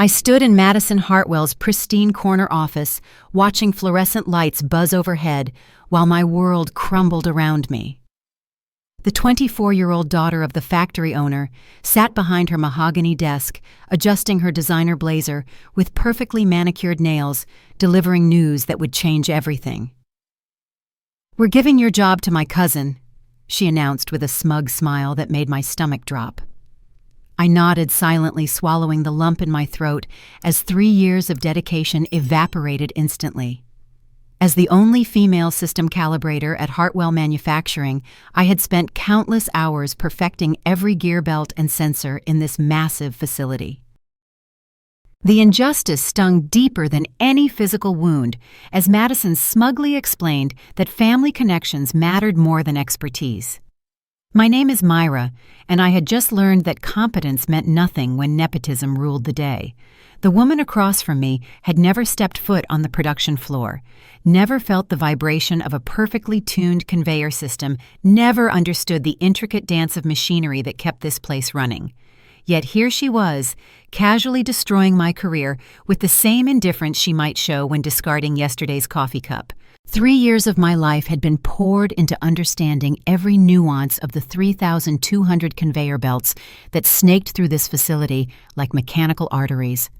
I stood in Madison Hartwell's pristine corner office, watching fluorescent lights buzz overhead while my world crumbled around me. The 24-year-old daughter of the factory owner sat behind her mahogany desk, adjusting her designer blazer with perfectly manicured nails, delivering news that would change everything. "We're giving your job to my cousin," she announced with a smug smile that made my stomach drop. I nodded silently, swallowing the lump in my throat as 3 years of dedication evaporated instantly. As the only female system calibrator at Hartwell Manufacturing, I had spent countless hours perfecting every gear belt and sensor in this massive facility. The injustice stung deeper than any physical wound, as Madison smugly explained that family connections mattered more than expertise. My name is Myra, and I had just learned that competence meant nothing when nepotism ruled the day. The woman across from me had never stepped foot on the production floor, never felt the vibration of a perfectly tuned conveyor system, never understood the intricate dance of machinery that kept this place running. Yet here she was, casually destroying my career with the same indifference she might show when discarding yesterday's coffee cup. 3 years of my life had been poured into understanding every nuance of the 3,200 conveyor belts that snaked through this facility like mechanical arteries.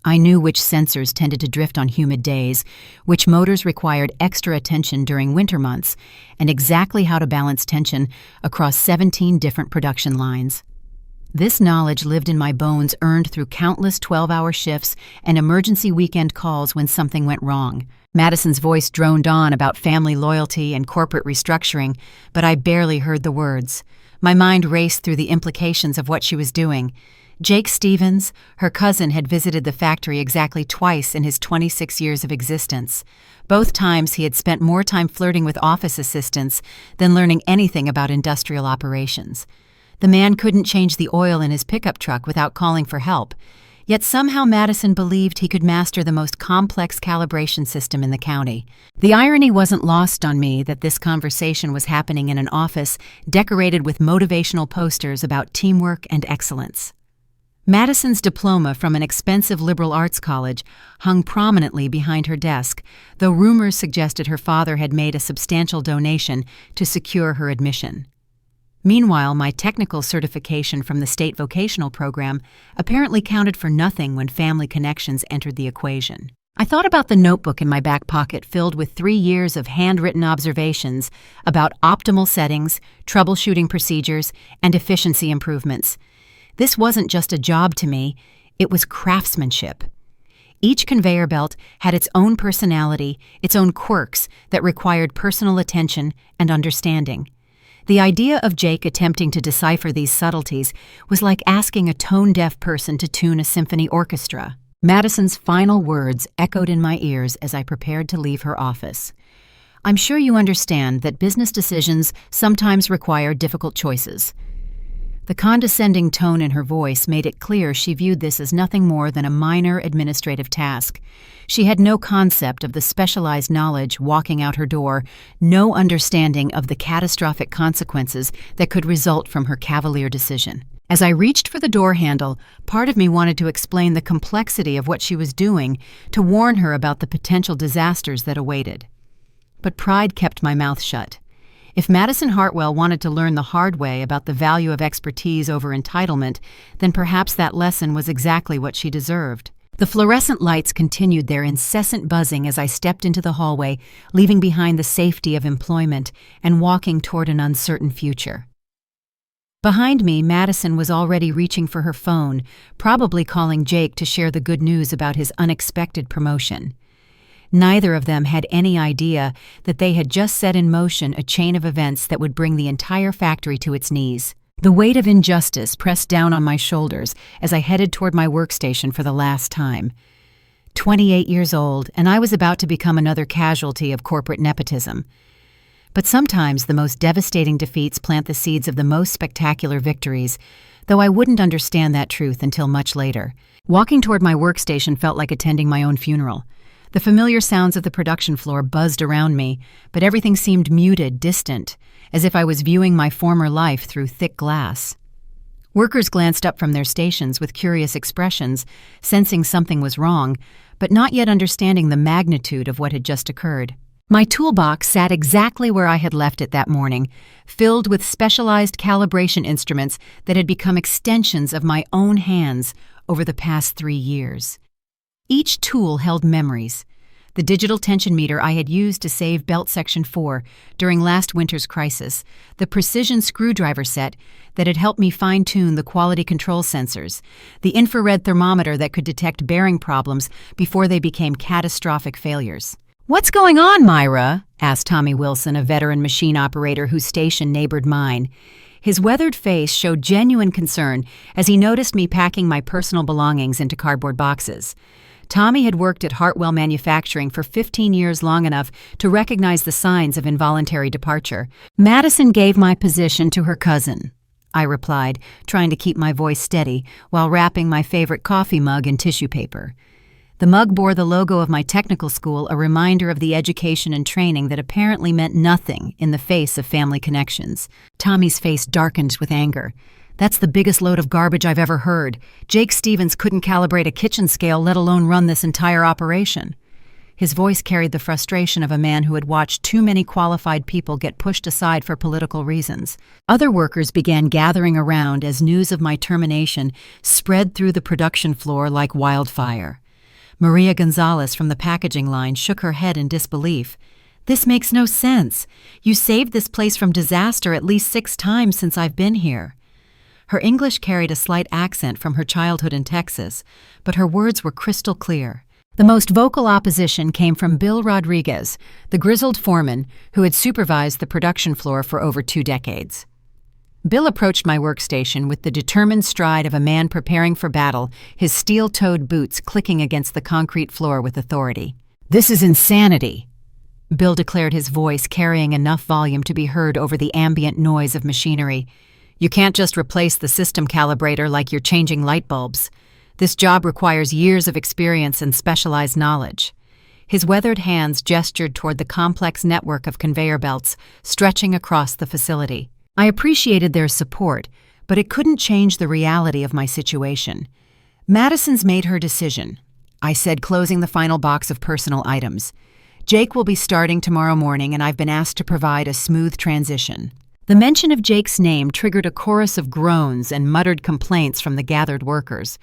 I knew which sensors tended to drift on humid days, which motors required extra attention during winter months, and exactly how to balance tension across 17 different production lines. This knowledge lived in my bones, earned through countless 12-hour shifts and emergency weekend calls when something went wrong. Madison's voice droned on about family loyalty and corporate restructuring, but I barely heard the words. My mind raced through the implications of what she was doing. Jake Stevens, her cousin, had visited the factory exactly twice in his 26 years of existence. Both times he had spent more time flirting with office assistants than learning anything about industrial operations. The man couldn't change the oil in his pickup truck without calling for help. Yet somehow Madison believed he could master the most complex calibration system in the county. The irony wasn't lost on me that this conversation was happening in an office decorated with motivational posters about teamwork and excellence. Madison's diploma from an expensive liberal arts college hung prominently behind her desk, though rumors suggested her father had made a substantial donation to secure her admission. Meanwhile, my technical certification from the state vocational program apparently counted for nothing when family connections entered the equation. I thought about the notebook in my back pocket filled with 3 years of handwritten observations about optimal settings, troubleshooting procedures, and efficiency improvements. This wasn't just a job to me, it was craftsmanship. Each conveyor belt had its own personality, its own quirks that required personal attention and understanding. The idea of Jake attempting to decipher these subtleties was like asking a tone-deaf person to tune a symphony orchestra. Madison's final words echoed in my ears as I prepared to leave her office. "I'm sure you understand that business decisions sometimes require difficult choices." The condescending tone in her voice made it clear she viewed this as nothing more than a minor administrative task. She had no concept of the specialized knowledge walking out her door, no understanding of the catastrophic consequences that could result from her cavalier decision. As I reached for the door handle, part of me wanted to explain the complexity of what she was doing, to warn her about the potential disasters that awaited. But pride kept my mouth shut. If Madison Hartwell wanted to learn the hard way about the value of expertise over entitlement, then perhaps that lesson was exactly what she deserved. The fluorescent lights continued their incessant buzzing as I stepped into the hallway, leaving behind the safety of employment and walking toward an uncertain future. Behind me, Madison was already reaching for her phone, probably calling Jake to share the good news about his unexpected promotion. Neither of them had any idea that they had just set in motion a chain of events that would bring the entire factory to its knees. The weight of injustice pressed down on my shoulders as I headed toward my workstation for the last time. 28 years old, and I was about to become another casualty of corporate nepotism. But sometimes the most devastating defeats plant the seeds of the most spectacular victories, though I wouldn't understand that truth until much later. Walking toward my workstation felt like attending my own funeral. The familiar sounds of the production floor buzzed around me, but everything seemed muted, distant, as if I was viewing my former life through thick glass. Workers glanced up from their stations with curious expressions, sensing something was wrong, but not yet understanding the magnitude of what had just occurred. My toolbox sat exactly where I had left it that morning, filled with specialized calibration instruments that had become extensions of my own hands over the past 3 years. Each tool held memories. The digital tension meter I had used to save belt section 4 during last winter's crisis, the precision screwdriver set that had helped me fine-tune the quality control sensors, the infrared thermometer that could detect bearing problems before they became catastrophic failures. "What's going on, Myra?" asked Tommy Wilson, a veteran machine operator whose station neighbored mine. His weathered face showed genuine concern as he noticed me packing my personal belongings into cardboard boxes. Tommy had worked at Hartwell Manufacturing for 15 years, long enough to recognize the signs of involuntary departure. "Madison gave my position to her cousin," I replied, trying to keep my voice steady while wrapping my favorite coffee mug in tissue paper. The mug bore the logo of my technical school, a reminder of the education and training that apparently meant nothing in the face of family connections. Tommy's face darkened with anger. "That's the biggest load of garbage I've ever heard. Jake Stevens couldn't calibrate a kitchen scale, let alone run this entire operation." His voice carried the frustration of a man who had watched too many qualified people get pushed aside for political reasons. Other workers began gathering around as news of my termination spread through the production floor like wildfire. Maria Gonzalez from the packaging line shook her head in disbelief. "This makes no sense. You saved this place from disaster at least 6 times since I've been here." Her English carried a slight accent from her childhood in Texas, but her words were crystal clear. The most vocal opposition came from Bill Rodriguez, the grizzled foreman who had supervised the production floor for over 2 decades. Bill approached my workstation with the determined stride of a man preparing for battle, his steel-toed boots clicking against the concrete floor with authority. "This is insanity," Bill declared, his voice carrying enough volume to be heard over the ambient noise of machinery. "You can't just replace the system calibrator like you're changing light bulbs. This job requires years of experience and specialized knowledge." His weathered hands gestured toward the complex network of conveyor belts stretching across the facility. I appreciated their support, but it couldn't change the reality of my situation. "Madison's made her decision," I said, closing the final box of personal items. "Jake will be starting tomorrow morning, and I've been asked to provide a smooth transition." The mention of Jake's name triggered a chorus of groans and muttered complaints from the gathered workers.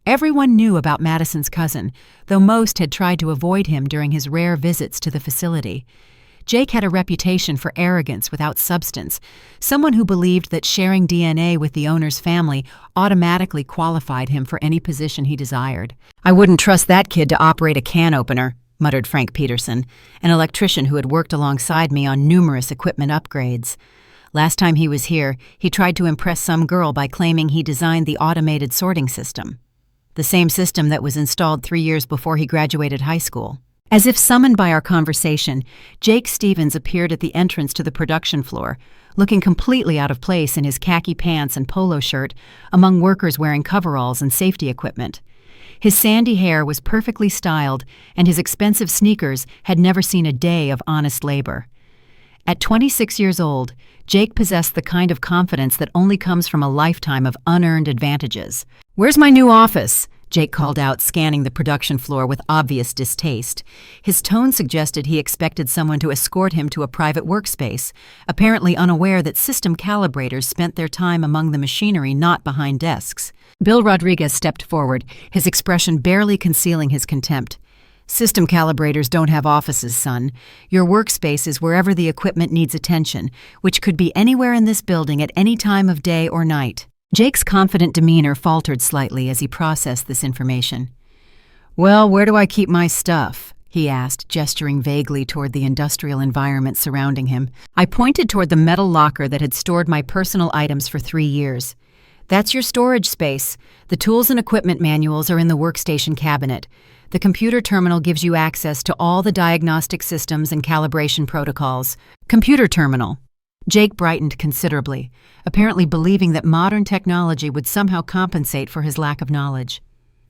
Everyone knew about Madison's cousin, though most had tried to avoid him during his rare visits to the facility. Jake had a reputation for arrogance without substance, someone who believed that sharing DNA with the owner's family automatically qualified him for any position he desired. "I wouldn't trust that kid to operate a can opener," muttered Frank Peterson, an electrician who had worked alongside me on numerous equipment upgrades. Last time he was here, he tried to impress some girl by claiming he designed the automated sorting system, the same system that was installed 3 years before he graduated high school. As if summoned by our conversation, Jake Stevens appeared at the entrance to the production floor, looking completely out of place in his khaki pants and polo shirt among workers wearing coveralls and safety equipment. His sandy hair was perfectly styled, and his expensive sneakers had never seen a day of honest labor. At 26 years old, Jake possessed the kind of confidence that only comes from a lifetime of unearned advantages. "Where's my new office?" Jake called out, scanning the production floor with obvious distaste. His tone suggested he expected someone to escort him to a private workspace, apparently unaware that system calibrators spent their time among the machinery, not behind desks. Bill Rodriguez stepped forward, his expression barely concealing his contempt. "System calibrators don't have offices, son. Your workspace is wherever the equipment needs attention, which could be anywhere in this building at any time of day or night." Jake's confident demeanor faltered slightly as he processed this information. "Well, where do I keep my stuff?" he asked, gesturing vaguely toward the industrial environment surrounding him. I pointed toward the metal locker that had stored my personal items for 3 years. "That's your storage space. The tools and equipment manuals are in the workstation cabinet. The computer terminal gives you access to all the diagnostic systems and calibration protocols." "Computer terminal." Jake brightened considerably, apparently believing that modern technology would somehow compensate for his lack of knowledge.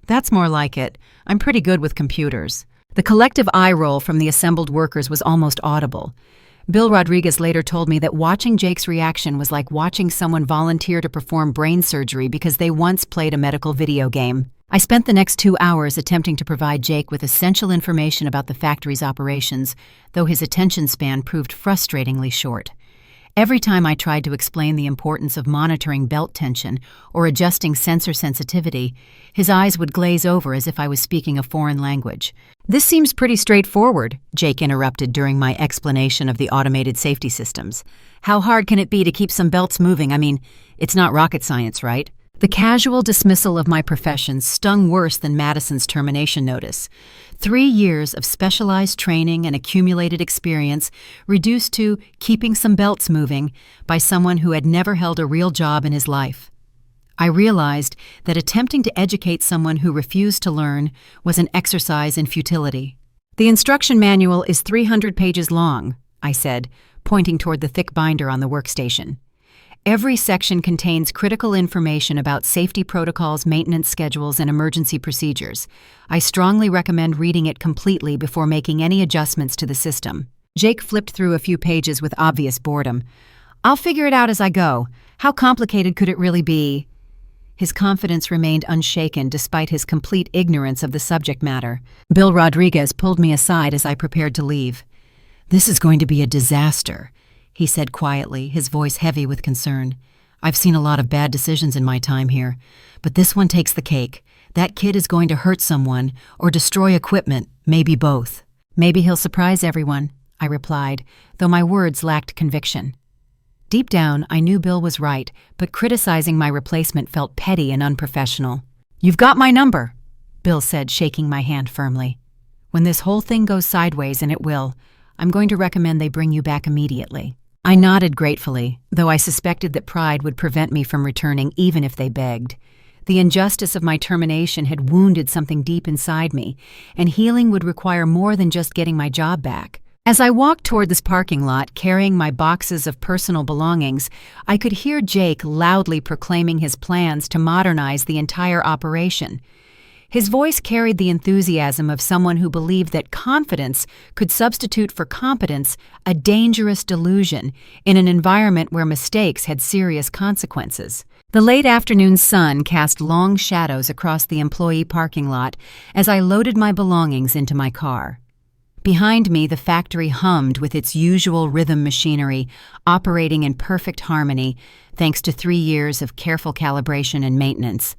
"That's more like it. I'm pretty good with computers." The collective eye roll from the assembled workers was almost audible. Bill Rodriguez later told me that watching Jake's reaction was like watching someone volunteer to perform brain surgery because they once played a medical video game. I spent the next 2 hours attempting to provide Jake with essential information about the factory's operations, though his attention span proved frustratingly short. Every time I tried to explain the importance of monitoring belt tension or adjusting sensor sensitivity, his eyes would glaze over as if I was speaking a foreign language. "This seems pretty straightforward," Jake interrupted during my explanation of the automated safety systems. "How hard can it be to keep some belts moving? I mean, it's not rocket science, right?" The casual dismissal of my profession stung worse than Madison's termination notice. 3 years of specialized training and accumulated experience reduced to keeping some belts moving by someone who had never held a real job in his life. I realized that attempting to educate someone who refused to learn was an exercise in futility. "The instruction manual is 300 pages long," I said, pointing toward the thick binder on the workstation. "Every section contains critical information about safety protocols, maintenance schedules, and emergency procedures. I strongly recommend reading it completely before making any adjustments to the system." Jake flipped through a few pages with obvious boredom. "I'll figure it out as I go. How complicated could it really be?" His confidence remained unshaken despite his complete ignorance of the subject matter. Bill Rodriguez pulled me aside as I prepared to leave. "This is going to be a disaster," he said quietly, his voice heavy with concern. "I've seen a lot of bad decisions in my time here, but this one takes the cake. That kid is going to hurt someone or destroy equipment, maybe both." "Maybe he'll surprise everyone," I replied, though my words lacked conviction. Deep down, I knew Bill was right, but criticizing my replacement felt petty and unprofessional. "You've got my number," Bill said, shaking my hand firmly. "When this whole thing goes sideways, and it will, I'm going to recommend they bring you back immediately." I nodded gratefully, though I suspected that pride would prevent me from returning even if they begged. The injustice of my termination had wounded something deep inside me, and healing would require more than just getting my job back. As I walked toward this parking lot carrying my boxes of personal belongings, I could hear Jake loudly proclaiming his plans to modernize the entire operation. His voice carried the enthusiasm of someone who believed that confidence could substitute for competence, a dangerous delusion in an environment where mistakes had serious consequences. The late afternoon sun cast long shadows across the employee parking lot as I loaded my belongings into my car. Behind me, the factory hummed with its usual rhythm machinery, operating in perfect harmony thanks to 3 years of careful calibration and maintenance.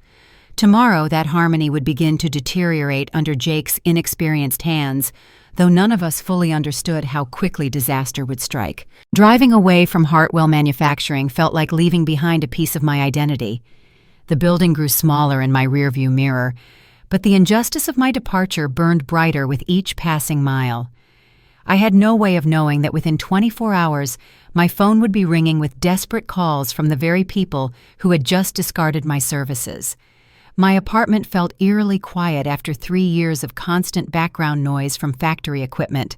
Tomorrow, that harmony would begin to deteriorate under Jake's inexperienced hands, though none of us fully understood how quickly disaster would strike. Driving away from Hartwell Manufacturing felt like leaving behind a piece of my identity. The building grew smaller in my rearview mirror, but the injustice of my departure burned brighter with each passing mile. I had no way of knowing that within 24 hours, my phone would be ringing with desperate calls from the very people who had just discarded my services. My apartment felt eerily quiet after 3 years of constant background noise from factory equipment.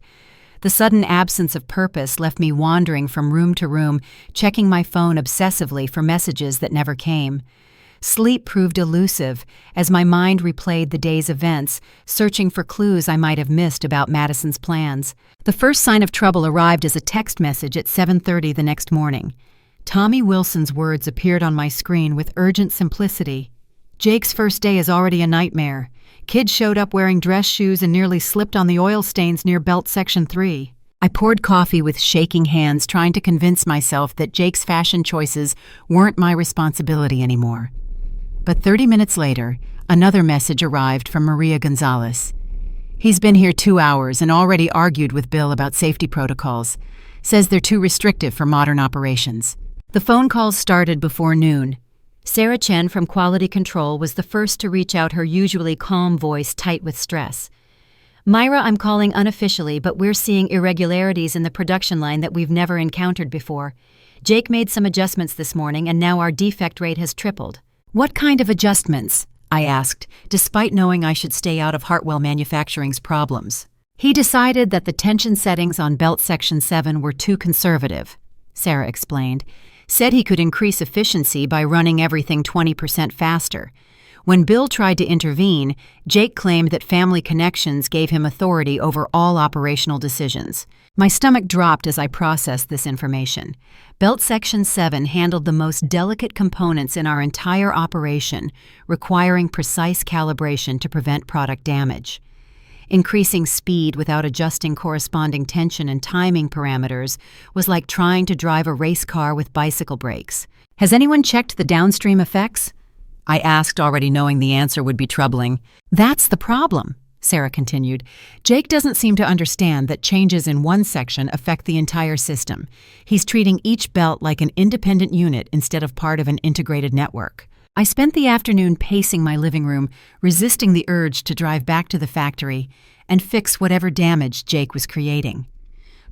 The sudden absence of purpose left me wandering from room to room, checking my phone obsessively for messages that never came. Sleep proved elusive as my mind replayed the day's events, searching for clues I might have missed about Madison's plans. The first sign of trouble arrived as a text message at 7:30 the next morning. Tommy Wilson's words appeared on my screen with urgent simplicity. "Jake's first day is already a nightmare. Kid showed up wearing dress shoes and nearly slipped on the oil stains near belt section 3. I poured coffee with shaking hands, trying to convince myself that Jake's fashion choices weren't my responsibility anymore. But 30 minutes later, another message arrived from Maria Gonzalez. "He's been here 2 hours and already argued with Bill about safety protocols. Says they're too restrictive for modern operations." The phone calls started before noon. Sarah Chen from Quality Control was the first to reach out, her usually calm voice tight with stress. "Myra, I'm calling unofficially, but we're seeing irregularities in the production line that we've never encountered before. Jake made some adjustments this morning, and now our defect rate has tripled." "What kind of adjustments?" I asked, despite knowing I should stay out of Hartwell Manufacturing's problems. "He decided that the tension settings on belt section 7 were too conservative," Sarah explained. "Said he could increase efficiency by running everything 20% faster. When Bill tried to intervene, Jake claimed that family connections gave him authority over all operational decisions. My stomach dropped as I processed this information. Belt Section 7 handled the most delicate components in our entire operation, requiring precise calibration to prevent product damage. Increasing speed without adjusting corresponding tension and timing parameters was like trying to drive a race car with bicycle brakes. Has anyone checked the downstream effects? I asked, already knowing the answer would be troubling. That's the problem, Sarah continued. Jake doesn't seem to understand that changes in one section affect the entire system. He's treating each belt like an independent unit instead of part of an integrated network. I spent the afternoon pacing my living room, resisting the urge to drive back to the factory and fix whatever damage Jake was creating.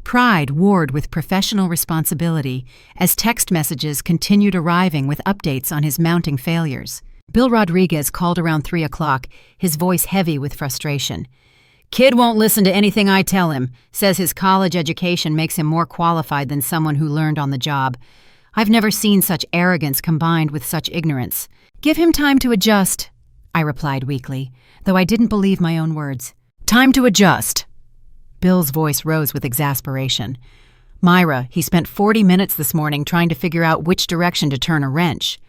Pride warred with professional responsibility as text messages continued arriving with updates on his mounting failures. Bill Rodriguez called around 3 o'clock, his voice heavy with frustration. Kid won't listen to anything I tell him, says his college education makes him more qualified than someone who learned on the job. I've never seen such arrogance combined with such ignorance. Give him time to adjust, I replied weakly, though I didn't believe my own words. Time to adjust. Bill's voice rose with exasperation. Myra, he spent 40 minutes this morning trying to figure out which direction to turn a wrench.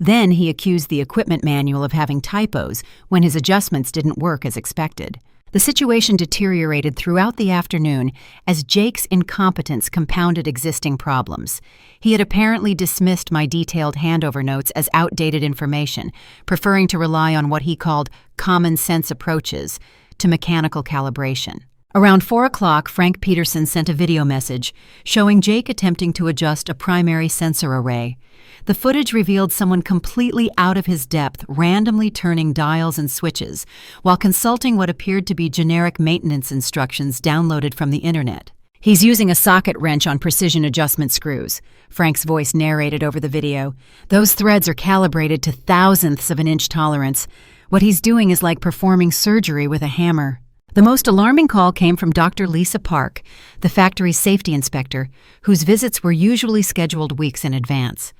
Then he accused the equipment manual of having typos when his adjustments didn't work as expected. The situation deteriorated throughout the afternoon as Jake's incompetence compounded existing problems. He had apparently dismissed my detailed handover notes as outdated information, preferring to rely on what he called common sense approaches to mechanical calibration. Around 4 o'clock, Frank Peterson sent a video message showing Jake attempting to adjust a primary sensor array. The footage revealed someone completely out of his depth, randomly turning dials and switches, while consulting what appeared to be generic maintenance instructions downloaded from the internet. He's using a socket wrench on precision adjustment screws, Frank's voice narrated over the video. Those threads are calibrated to thousandths of an inch tolerance. What he's doing is like performing surgery with a hammer. The most alarming call came from Dr. Lisa Park, the factory's safety inspector, whose visits were usually scheduled weeks in advance.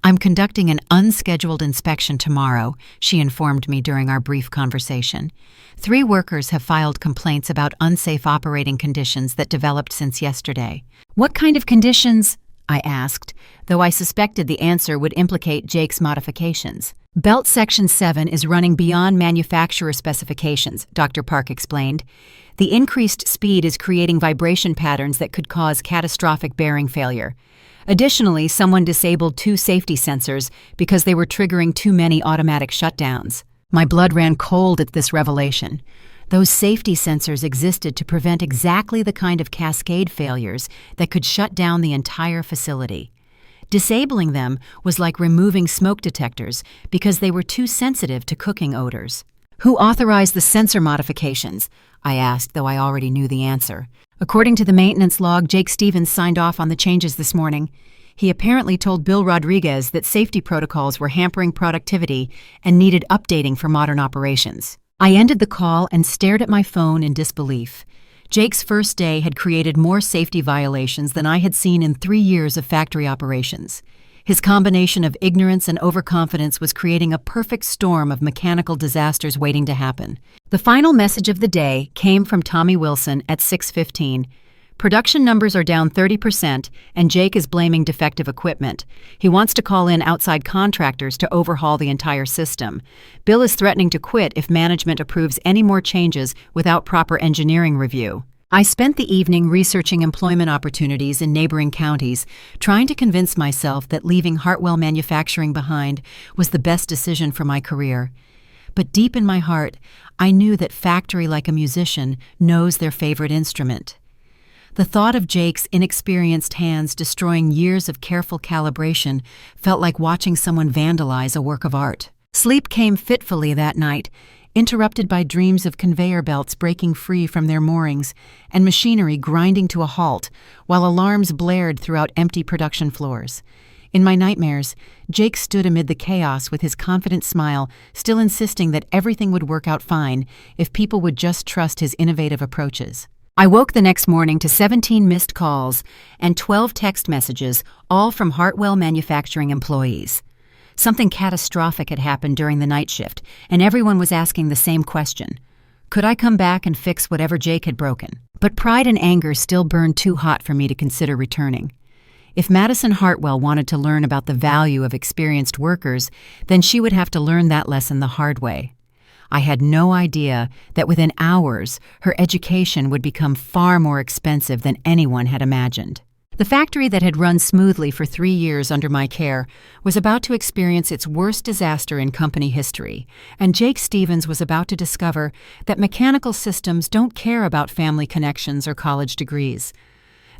I'm conducting an unscheduled inspection tomorrow, she informed me during our brief conversation. 3 workers have filed complaints about unsafe operating conditions that developed since yesterday. What kind of conditions? I asked, though I suspected the answer would implicate Jake's modifications. Belt Section 7 is running beyond manufacturer specifications, Dr. Park explained. The increased speed is creating vibration patterns that could cause catastrophic bearing failure. Additionally, someone disabled 2 safety sensors because they were triggering too many automatic shutdowns. My blood ran cold at this revelation. Those safety sensors existed to prevent exactly the kind of cascade failures that could shut down the entire facility. Disabling them was like removing smoke detectors because they were too sensitive to cooking odors. Who authorized the sensor modifications? I asked, though I already knew the answer. According to the maintenance log, Jake Stevens signed off on the changes this morning. He apparently told Bill Rodriguez that safety protocols were hampering productivity and needed updating for modern operations. I ended the call and stared at my phone in disbelief. Jake's first day had created more safety violations than I had seen in 3 years of factory operations. His combination of ignorance and overconfidence was creating a perfect storm of mechanical disasters waiting to happen. The final message of the day came from Tommy Wilson at 6:15. Production numbers are down 30%, and Jake is blaming defective equipment. He wants to call in outside contractors to overhaul the entire system. Bill is threatening to quit if management approves any more changes without proper engineering review. I spent the evening researching employment opportunities in neighboring counties, trying to convince myself that leaving Hartwell Manufacturing behind was the best decision for my career. But deep in my heart, I knew that factory, like a musician, knows their favorite instrument. The thought of Jake's inexperienced hands destroying years of careful calibration felt like watching someone vandalize a work of art. Sleep came fitfully that night, interrupted by dreams of conveyor belts breaking free from their moorings and machinery grinding to a halt while alarms blared throughout empty production floors. In my nightmares, Jake stood amid the chaos with his confident smile, still insisting that everything would work out fine if people would just trust his innovative approaches. I woke the next morning to 17 missed calls and 12 text messages, all from Hartwell Manufacturing employees. Something catastrophic had happened during the night shift, and everyone was asking the same question. Could I come back and fix whatever Jake had broken? But pride and anger still burned too hot for me to consider returning. If Madison Hartwell wanted to learn about the value of experienced workers, then she would have to learn that lesson the hard way. I had no idea that within hours, her education would become far more expensive than anyone had imagined. The factory that had run smoothly for 3 years under my care was about to experience its worst disaster in company history, and Jake Stevens was about to discover that mechanical systems don't care about family connections or college degrees.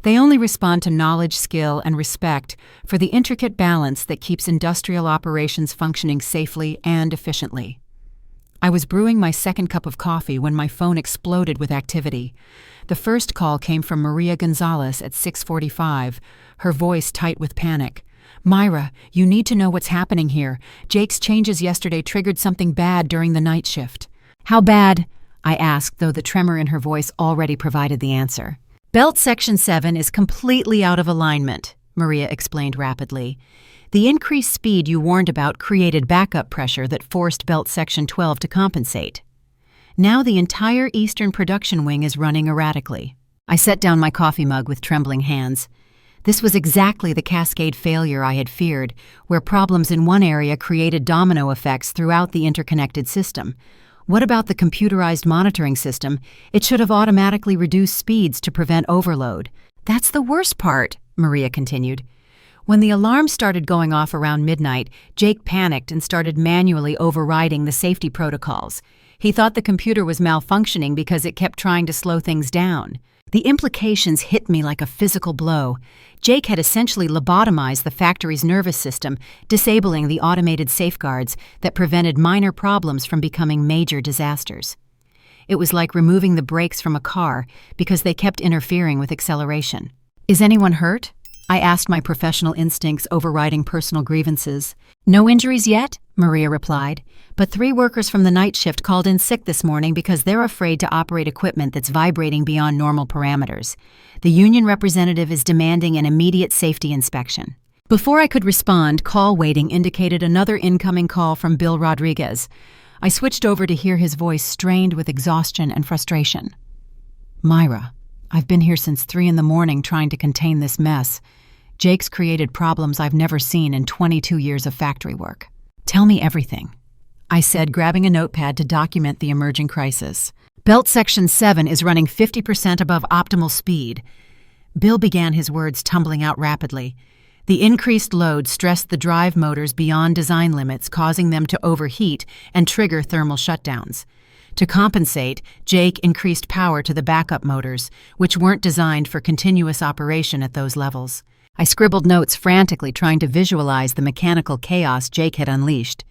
They only respond to knowledge, skill, and respect for the intricate balance that keeps industrial operations functioning safely and efficiently. I was brewing my second cup of coffee when my phone exploded with activity. The first call came from Maria Gonzalez at 6:45, her voice tight with panic. "Myra, you need to know what's happening here. Jake's changes yesterday triggered something bad during the night shift." "How bad?" I asked, though the tremor in her voice already provided the answer. "Belt Section 7 is completely out of alignment," Maria explained rapidly. "The increased speed you warned about created backup pressure that forced Belt Section 12 to compensate. Now the entire eastern production wing is running erratically." I set down my coffee mug with trembling hands. This was exactly the cascade failure I had feared, where problems in one area created domino effects throughout the interconnected system. What about the computerized monitoring system? It should have automatically reduced speeds to prevent overload. "That's the worst part," Maria continued. "When the alarm started going off around midnight, Jake panicked and started manually overriding the safety protocols. He thought the computer was malfunctioning because it kept trying to slow things down. The implications hit me like a physical blow. Jake had essentially lobotomized the factory's nervous system, disabling the automated safeguards that prevented minor problems from becoming major disasters. It was like removing the brakes from a car because they kept interfering with acceleration. "Is anyone hurt?" I asked, my professional instincts overriding personal grievances. "No injuries yet," Maria replied, "but 3 workers from the night shift called in sick this morning because they're afraid to operate equipment that's vibrating beyond normal parameters. The union representative is demanding an immediate safety inspection." Before I could respond, call waiting indicated another incoming call from Bill Rodriguez. I switched over to hear his voice strained with exhaustion and frustration. "Myra, I've been here since 3 in the morning trying to contain this mess. Jake's created problems I've never seen in 22 years of factory work." "Tell me everything," I said, grabbing a notepad to document the emerging crisis. "Belt Section 7 is running 50% above optimal speed." Bill began, his words tumbling out rapidly. "The increased load stressed the drive motors beyond design limits, causing them to overheat and trigger thermal shutdowns. To compensate, Jake increased power to the backup motors, which weren't designed for continuous operation at those levels." I scribbled notes frantically, trying to visualize the mechanical chaos Jake had unleashed.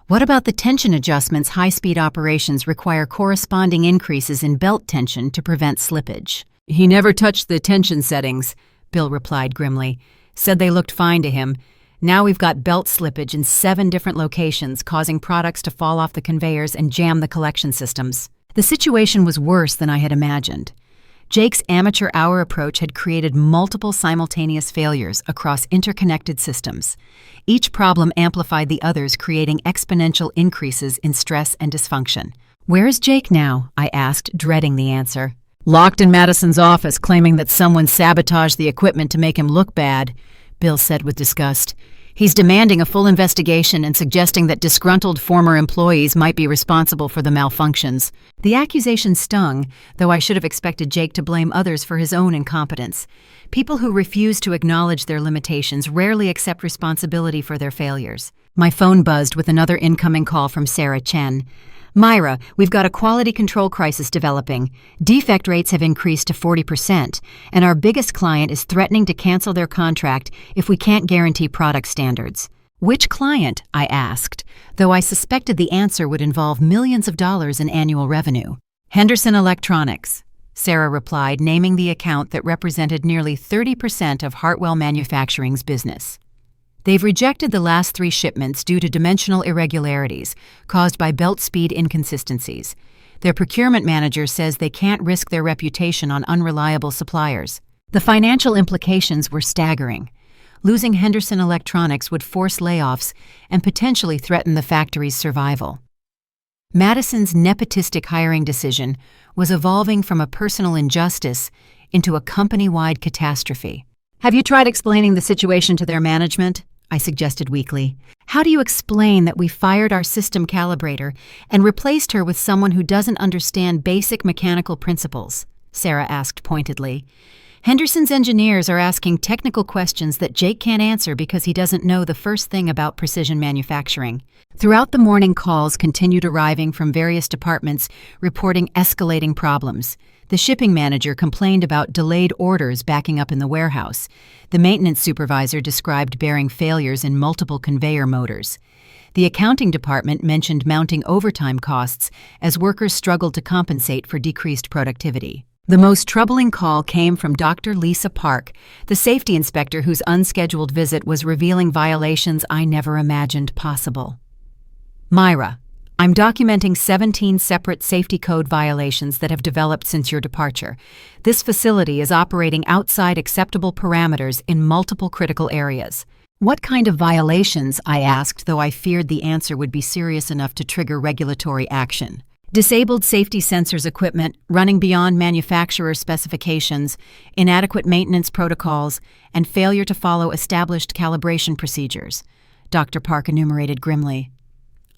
"What about the tension adjustments? High-speed operations require corresponding increases in belt tension to prevent slippage." "He never touched the tension settings," Bill replied grimly. "Said they looked fine to him. Now we've got belt slippage in 7 different locations, causing products to fall off the conveyors and jam the collection systems." The situation was worse than I had imagined. Jake's amateur hour approach had created multiple simultaneous failures across interconnected systems. Each problem amplified the others, creating exponential increases in stress and dysfunction. "Where is Jake now?" I asked, dreading the answer. "Locked in Madison's office, claiming that someone sabotaged the equipment to make him look bad," Bill said with disgust. "He's demanding a full investigation and suggesting that disgruntled former employees might be responsible for the malfunctions." The accusation stung, though I should have expected Jake to blame others for his own incompetence. People who refuse to acknowledge their limitations rarely accept responsibility for their failures. My phone buzzed with another incoming call from Sarah Chen. "Myra, we've got a quality control crisis developing. Defect rates have increased to 40%, and our biggest client is threatening to cancel their contract if we can't guarantee product standards." "Which client?" I asked, though I suspected the answer would involve millions of dollars in annual revenue. "Henderson Electronics," Sarah replied, naming the account that represented nearly 30% of Hartwell Manufacturing's business. "They've rejected the last 3 shipments due to dimensional irregularities caused by belt speed inconsistencies. Their procurement manager says they can't risk their reputation on unreliable suppliers." The financial implications were staggering. Losing Henderson Electronics would force layoffs and potentially threaten the factory's survival. Madison's nepotistic hiring decision was evolving from a personal injustice into a company-wide catastrophe. "Have you tried explaining the situation to their management?" I suggested weakly. "How do you explain that we fired our system calibrator and replaced her with someone who doesn't understand basic mechanical principles?" Sarah asked pointedly. "Henderson's engineers are asking technical questions that Jake can't answer because he doesn't know the first thing about precision manufacturing." Throughout the morning, calls continued arriving from various departments reporting escalating problems. The shipping manager complained about delayed orders backing up in the warehouse. The maintenance supervisor described bearing failures in multiple conveyor motors. The accounting department mentioned mounting overtime costs as workers struggled to compensate for decreased productivity. The most troubling call came from Dr. Lisa Park, the safety inspector whose unscheduled visit was revealing violations I never imagined possible. "Myra, I'm documenting 17 separate safety code violations that have developed since your departure. This facility is operating outside acceptable parameters in multiple critical areas." "What kind of violations?" I asked, though I feared the answer would be serious enough to trigger regulatory action. "Disabled safety sensors equipment, running beyond manufacturer specifications, inadequate maintenance protocols, and failure to follow established calibration procedures," Dr. Park enumerated grimly.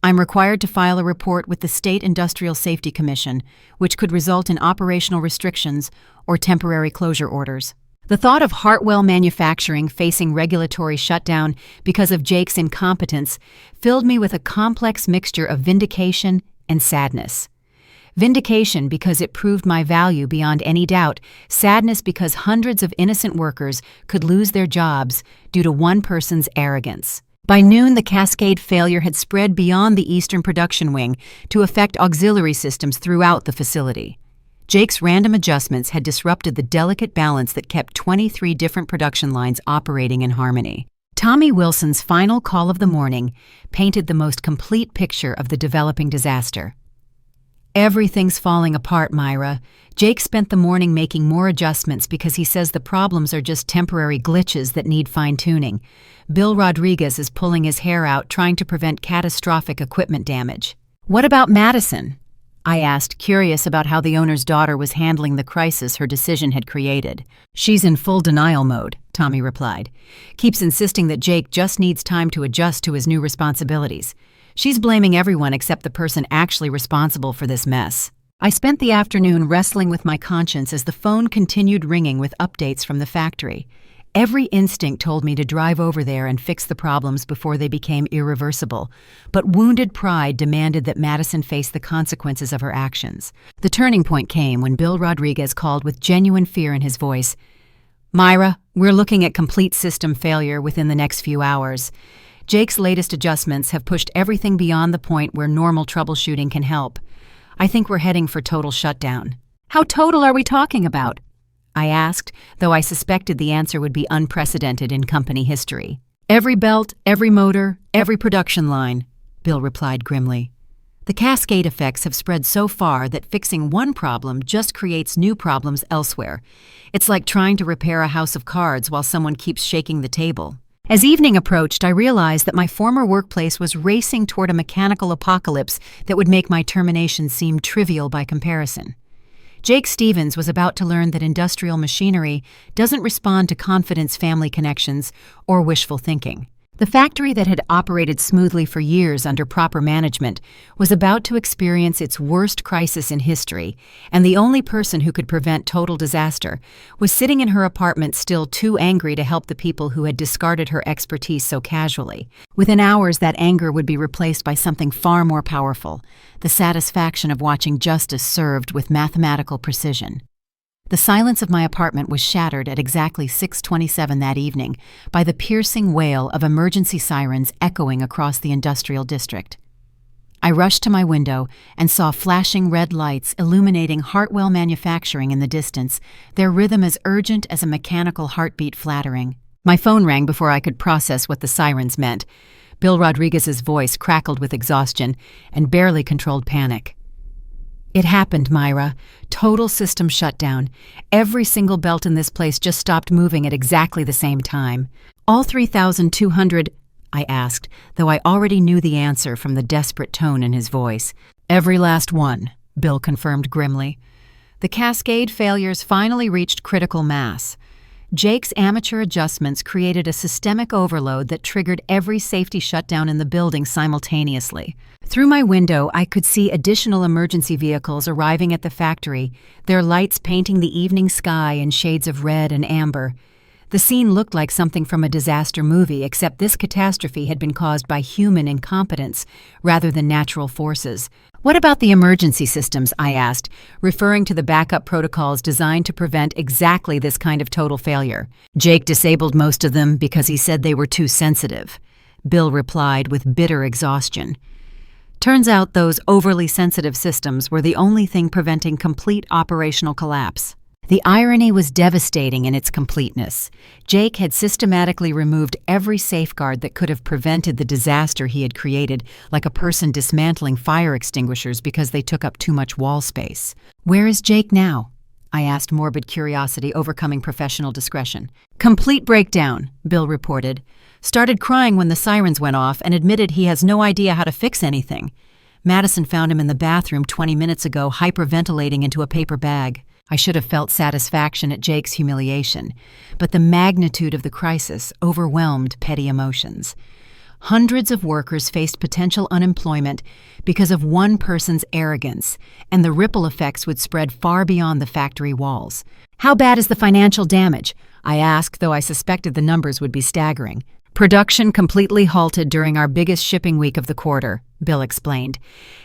"I'm required to file a report with the State Industrial Safety Commission, which could result in operational restrictions or temporary closure orders." The thought of Hartwell Manufacturing facing regulatory shutdown because of Jake's incompetence filled me with a complex mixture of vindication and sadness. Vindication because it proved my value beyond any doubt, sadness because hundreds of innocent workers could lose their jobs due to one person's arrogance. By noon, the cascade failure had spread beyond the eastern production wing to affect auxiliary systems throughout the facility. Jake's random adjustments had disrupted the delicate balance that kept 23 different production lines operating in harmony. Tommy Wilson's final call of the morning painted the most complete picture of the developing disaster. "Everything's falling apart, Myra. Jake spent the morning making more adjustments because he says the problems are just temporary glitches that need fine-tuning. Bill Rodriguez is pulling his hair out trying to prevent catastrophic equipment damage." "What about Madison?" I asked, curious about how the owner's daughter was handling the crisis her decision had created. "She's in full denial mode," Tommy replied. "Keeps insisting that Jake just needs time to adjust to his new responsibilities. She's blaming everyone except the person actually responsible for this mess." I spent the afternoon wrestling with my conscience as the phone continued ringing with updates from the factory. Every instinct told me to drive over there and fix the problems before they became irreversible, but wounded pride demanded that Madison face the consequences of her actions. The turning point came when Bill Rodriguez called with genuine fear in his voice. "Myra, we're looking at complete system failure within the next few hours. Jake's latest adjustments have pushed everything beyond the point where normal troubleshooting can help. I think we're heading for total shutdown." "How total are we talking about?" I asked, though I suspected the answer would be unprecedented in company history. "Every belt, every motor, every production line," Bill replied grimly. "The cascade effects have spread so far that fixing one problem just creates new problems elsewhere. It's like trying to repair a house of cards while someone keeps shaking the table." As evening approached, I realized that my former workplace was racing toward a mechanical apocalypse that would make my termination seem trivial by comparison. Jake Stevens was about to learn that industrial machinery doesn't respond to confidence, family connections, or wishful thinking. The factory that had operated smoothly for years under proper management was about to experience its worst crisis in history, and the only person who could prevent total disaster was sitting in her apartment still too angry to help the people who had discarded her expertise so casually. Within hours, that anger would be replaced by something far more powerful, the satisfaction of watching justice served with mathematical precision. The silence of my apartment was shattered at exactly 6:27 that evening by the piercing wail of emergency sirens echoing across the industrial district. I rushed to my window and saw flashing red lights illuminating Hartwell Manufacturing in the distance, their rhythm as urgent as a mechanical heartbeat flattering. My phone rang before I could process what the sirens meant. Bill Rodriguez's voice crackled with exhaustion and barely controlled panic. "It happened, Myra. Total system shutdown. Every single belt in this place just stopped moving at exactly the same time. All 3,200, I asked, though I already knew the answer from the desperate tone in his voice. Every last one, Bill confirmed grimly. The cascade failures finally reached critical mass. Jake's amateur adjustments created a systemic overload that triggered every safety shutdown in the building simultaneously. Through my window, I could see additional emergency vehicles arriving at the factory, their lights painting the evening sky in shades of red and amber. The scene looked like something from a disaster movie, except this catastrophe had been caused by human incompetence rather than natural forces. What about the emergency systems? I asked, referring to the backup protocols designed to prevent exactly this kind of total failure. Jake disabled most of them because he said they were too sensitive, Bill replied with bitter exhaustion. Turns out those overly sensitive systems were the only thing preventing complete operational collapse. The irony was devastating in its completeness. Jake had systematically removed every safeguard that could have prevented the disaster he had created, like a person dismantling fire extinguishers because they took up too much wall space. Where is Jake now? I asked, morbid curiosity overcoming professional discretion. Complete breakdown, Bill reported. Started crying when the sirens went off and admitted he has no idea how to fix anything. Madison found him in the bathroom 20 minutes ago, hyperventilating into a paper bag. I should have felt satisfaction at Jake's humiliation, but the magnitude of the crisis overwhelmed petty emotions. Hundreds of workers faced potential unemployment because of one person's arrogance, and the ripple effects would spread far beyond the factory walls. How bad is the financial damage? I asked, though I suspected the numbers would be staggering. Production completely halted during our biggest shipping week of the quarter, Bill explained.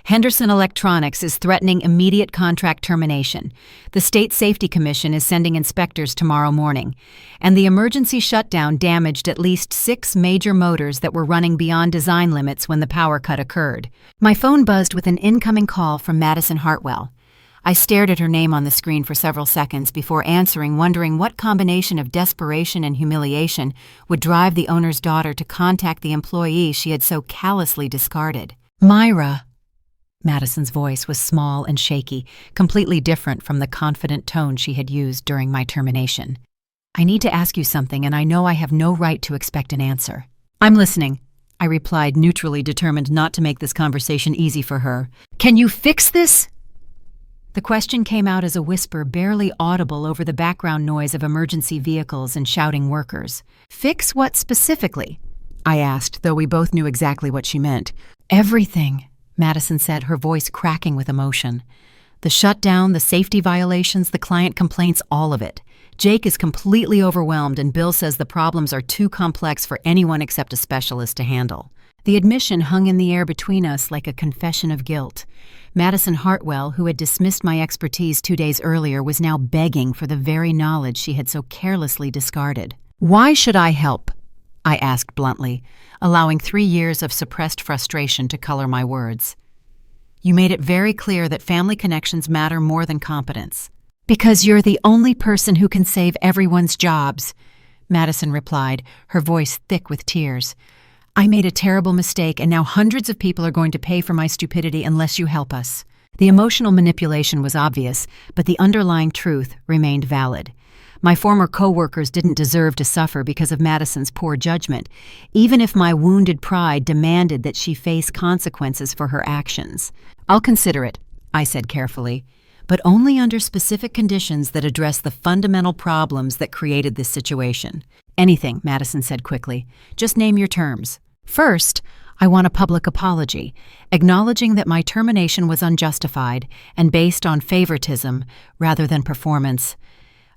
Henderson Electronics is threatening immediate contract termination. The State Safety Commission is sending inspectors tomorrow morning. And the emergency shutdown damaged at least 6 major motors that were running beyond design limits when the power cut occurred. My phone buzzed with an incoming call from Madison Hartwell. I stared at her name on the screen for several seconds before answering, wondering what combination of desperation and humiliation would drive the owner's daughter to contact the employee she had so callously discarded. Myra. Madison's voice was small and shaky, completely different from the confident tone she had used during my termination. I need to ask you something, and I know I have no right to expect an answer. I'm listening, I replied, neutrally determined not to make this conversation easy for her. Can you fix this? The question came out as a whisper barely audible over the background noise of emergency vehicles and shouting workers. Fix what specifically? I asked, though we both knew exactly what she meant. Everything, Madison said, her voice cracking with emotion. The shutdown, the safety violations, the client complaints, all of it. Jake is completely overwhelmed, and Bill says the problems are too complex for anyone except a specialist to handle. The admission hung in the air between us like a confession of guilt. Madison Hartwell, who had dismissed my expertise 2 days earlier, was now begging for the very knowledge she had so carelessly discarded. Why should I help? I asked bluntly, allowing 3 years of suppressed frustration to color my words. You made it very clear that family connections matter more than competence. Because you're the only person who can save everyone's jobs, Madison replied, her voice thick with tears. I made a terrible mistake, and now hundreds of people are going to pay for my stupidity unless you help us. The emotional manipulation was obvious, but the underlying truth remained valid. My former co-workers didn't deserve to suffer because of Madison's poor judgment, even if my wounded pride demanded that she face consequences for her actions. I'll consider it, I said carefully, but only under specific conditions that address the fundamental problems that created this situation. Anything, Madison said quickly. Just name your terms. First, I want a public apology, acknowledging that my termination was unjustified and based on favoritism rather than performance.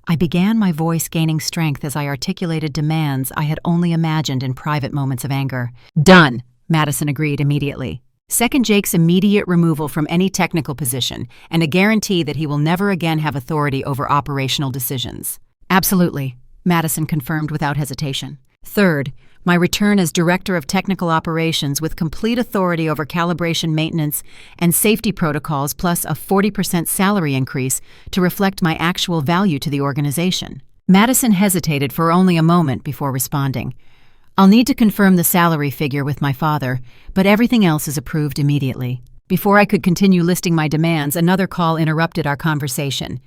I began, my voice gaining strength as I articulated demands I had only imagined in private moments of anger. Done, Madison agreed immediately. Second, Jake's immediate removal from any technical position and a guarantee that he will never again have authority over operational decisions. Absolutely, Madison confirmed without hesitation. Third, my return as Director of Technical Operations with complete authority over calibration maintenance and safety protocols, plus a 40% salary increase to reflect my actual value to the organization. Madison hesitated for only a moment before responding. I'll need to confirm the salary figure with my father, but everything else is approved immediately. Before I could continue listing my demands, another call interrupted our conversation.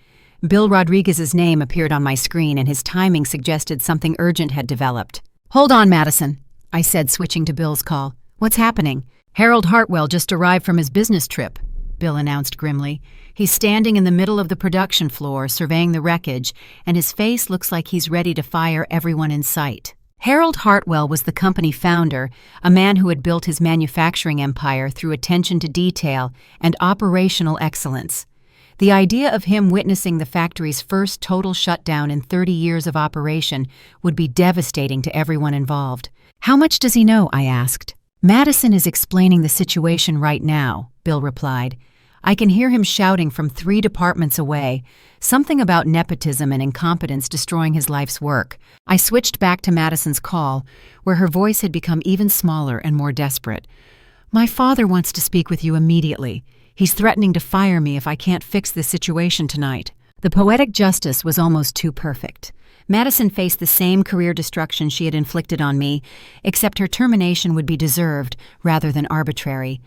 Bill Rodriguez's name appeared on my screen, and his timing suggested something urgent had developed. "Hold on, Madison," I said, switching to Bill's call. "What's happening?" "Harold Hartwell just arrived from his business trip," Bill announced grimly. "He's standing in the middle of the production floor, surveying the wreckage, and his face looks like he's ready to fire everyone in sight." Harold Hartwell was the company founder, a man who had built his manufacturing empire through attention to detail and operational excellence. The idea of him witnessing the factory's first total shutdown in 30 years of operation would be devastating to everyone involved. "How much does he know?" I asked. "Madison is explaining the situation right now," Bill replied. "I can hear him shouting from 3 departments away, something about nepotism and incompetence destroying his life's work." I switched back to Madison's call, where her voice had become even smaller and more desperate. "My father wants to speak with you immediately. He's threatening to fire me if I can't fix this situation tonight." The poetic justice was almost too perfect. Madison faced the same career destruction she had inflicted on me, except her termination would be deserved rather than arbitrary.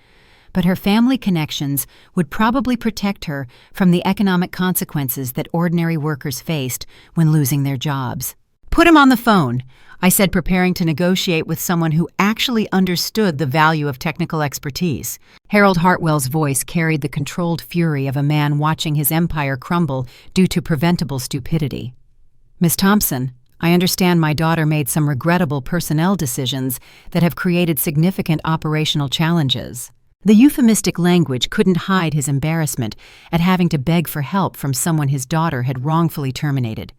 But her family connections would probably protect her from the economic consequences that ordinary workers faced when losing their jobs. "Put him on the phone," I said, preparing to negotiate with someone who actually understood the value of technical expertise. Harold Hartwell's voice carried the controlled fury of a man watching his empire crumble due to preventable stupidity. "Miss Thompson, I understand my daughter made some regrettable personnel decisions that have created significant operational challenges." The euphemistic language couldn't hide his embarrassment at having to beg for help from someone his daughter had wrongfully terminated.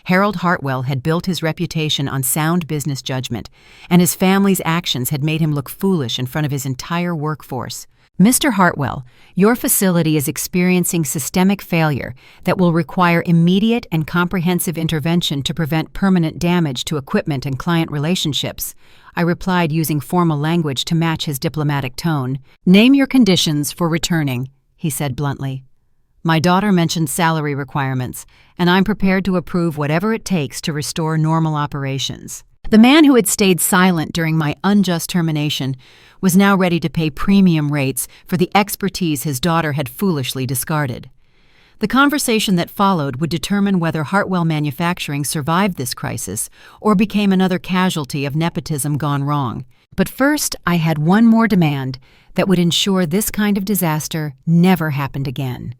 Harold Hartwell had built his reputation on sound business judgment, and his family's actions had made him look foolish in front of his entire workforce. "Mr. Hartwell, your facility is experiencing systemic failure that will require immediate and comprehensive intervention to prevent permanent damage to equipment and client relationships," I replied, using formal language to match his diplomatic tone. "Name your conditions for returning," he said bluntly. "My daughter mentioned salary requirements, and I'm prepared to approve whatever it takes to restore normal operations." The man who had stayed silent during my unjust termination was now ready to pay premium rates for the expertise his daughter had foolishly discarded. The conversation that followed would determine whether Hartwell Manufacturing survived this crisis or became another casualty of nepotism gone wrong. But first, I had one more demand that would ensure this kind of disaster never happened again.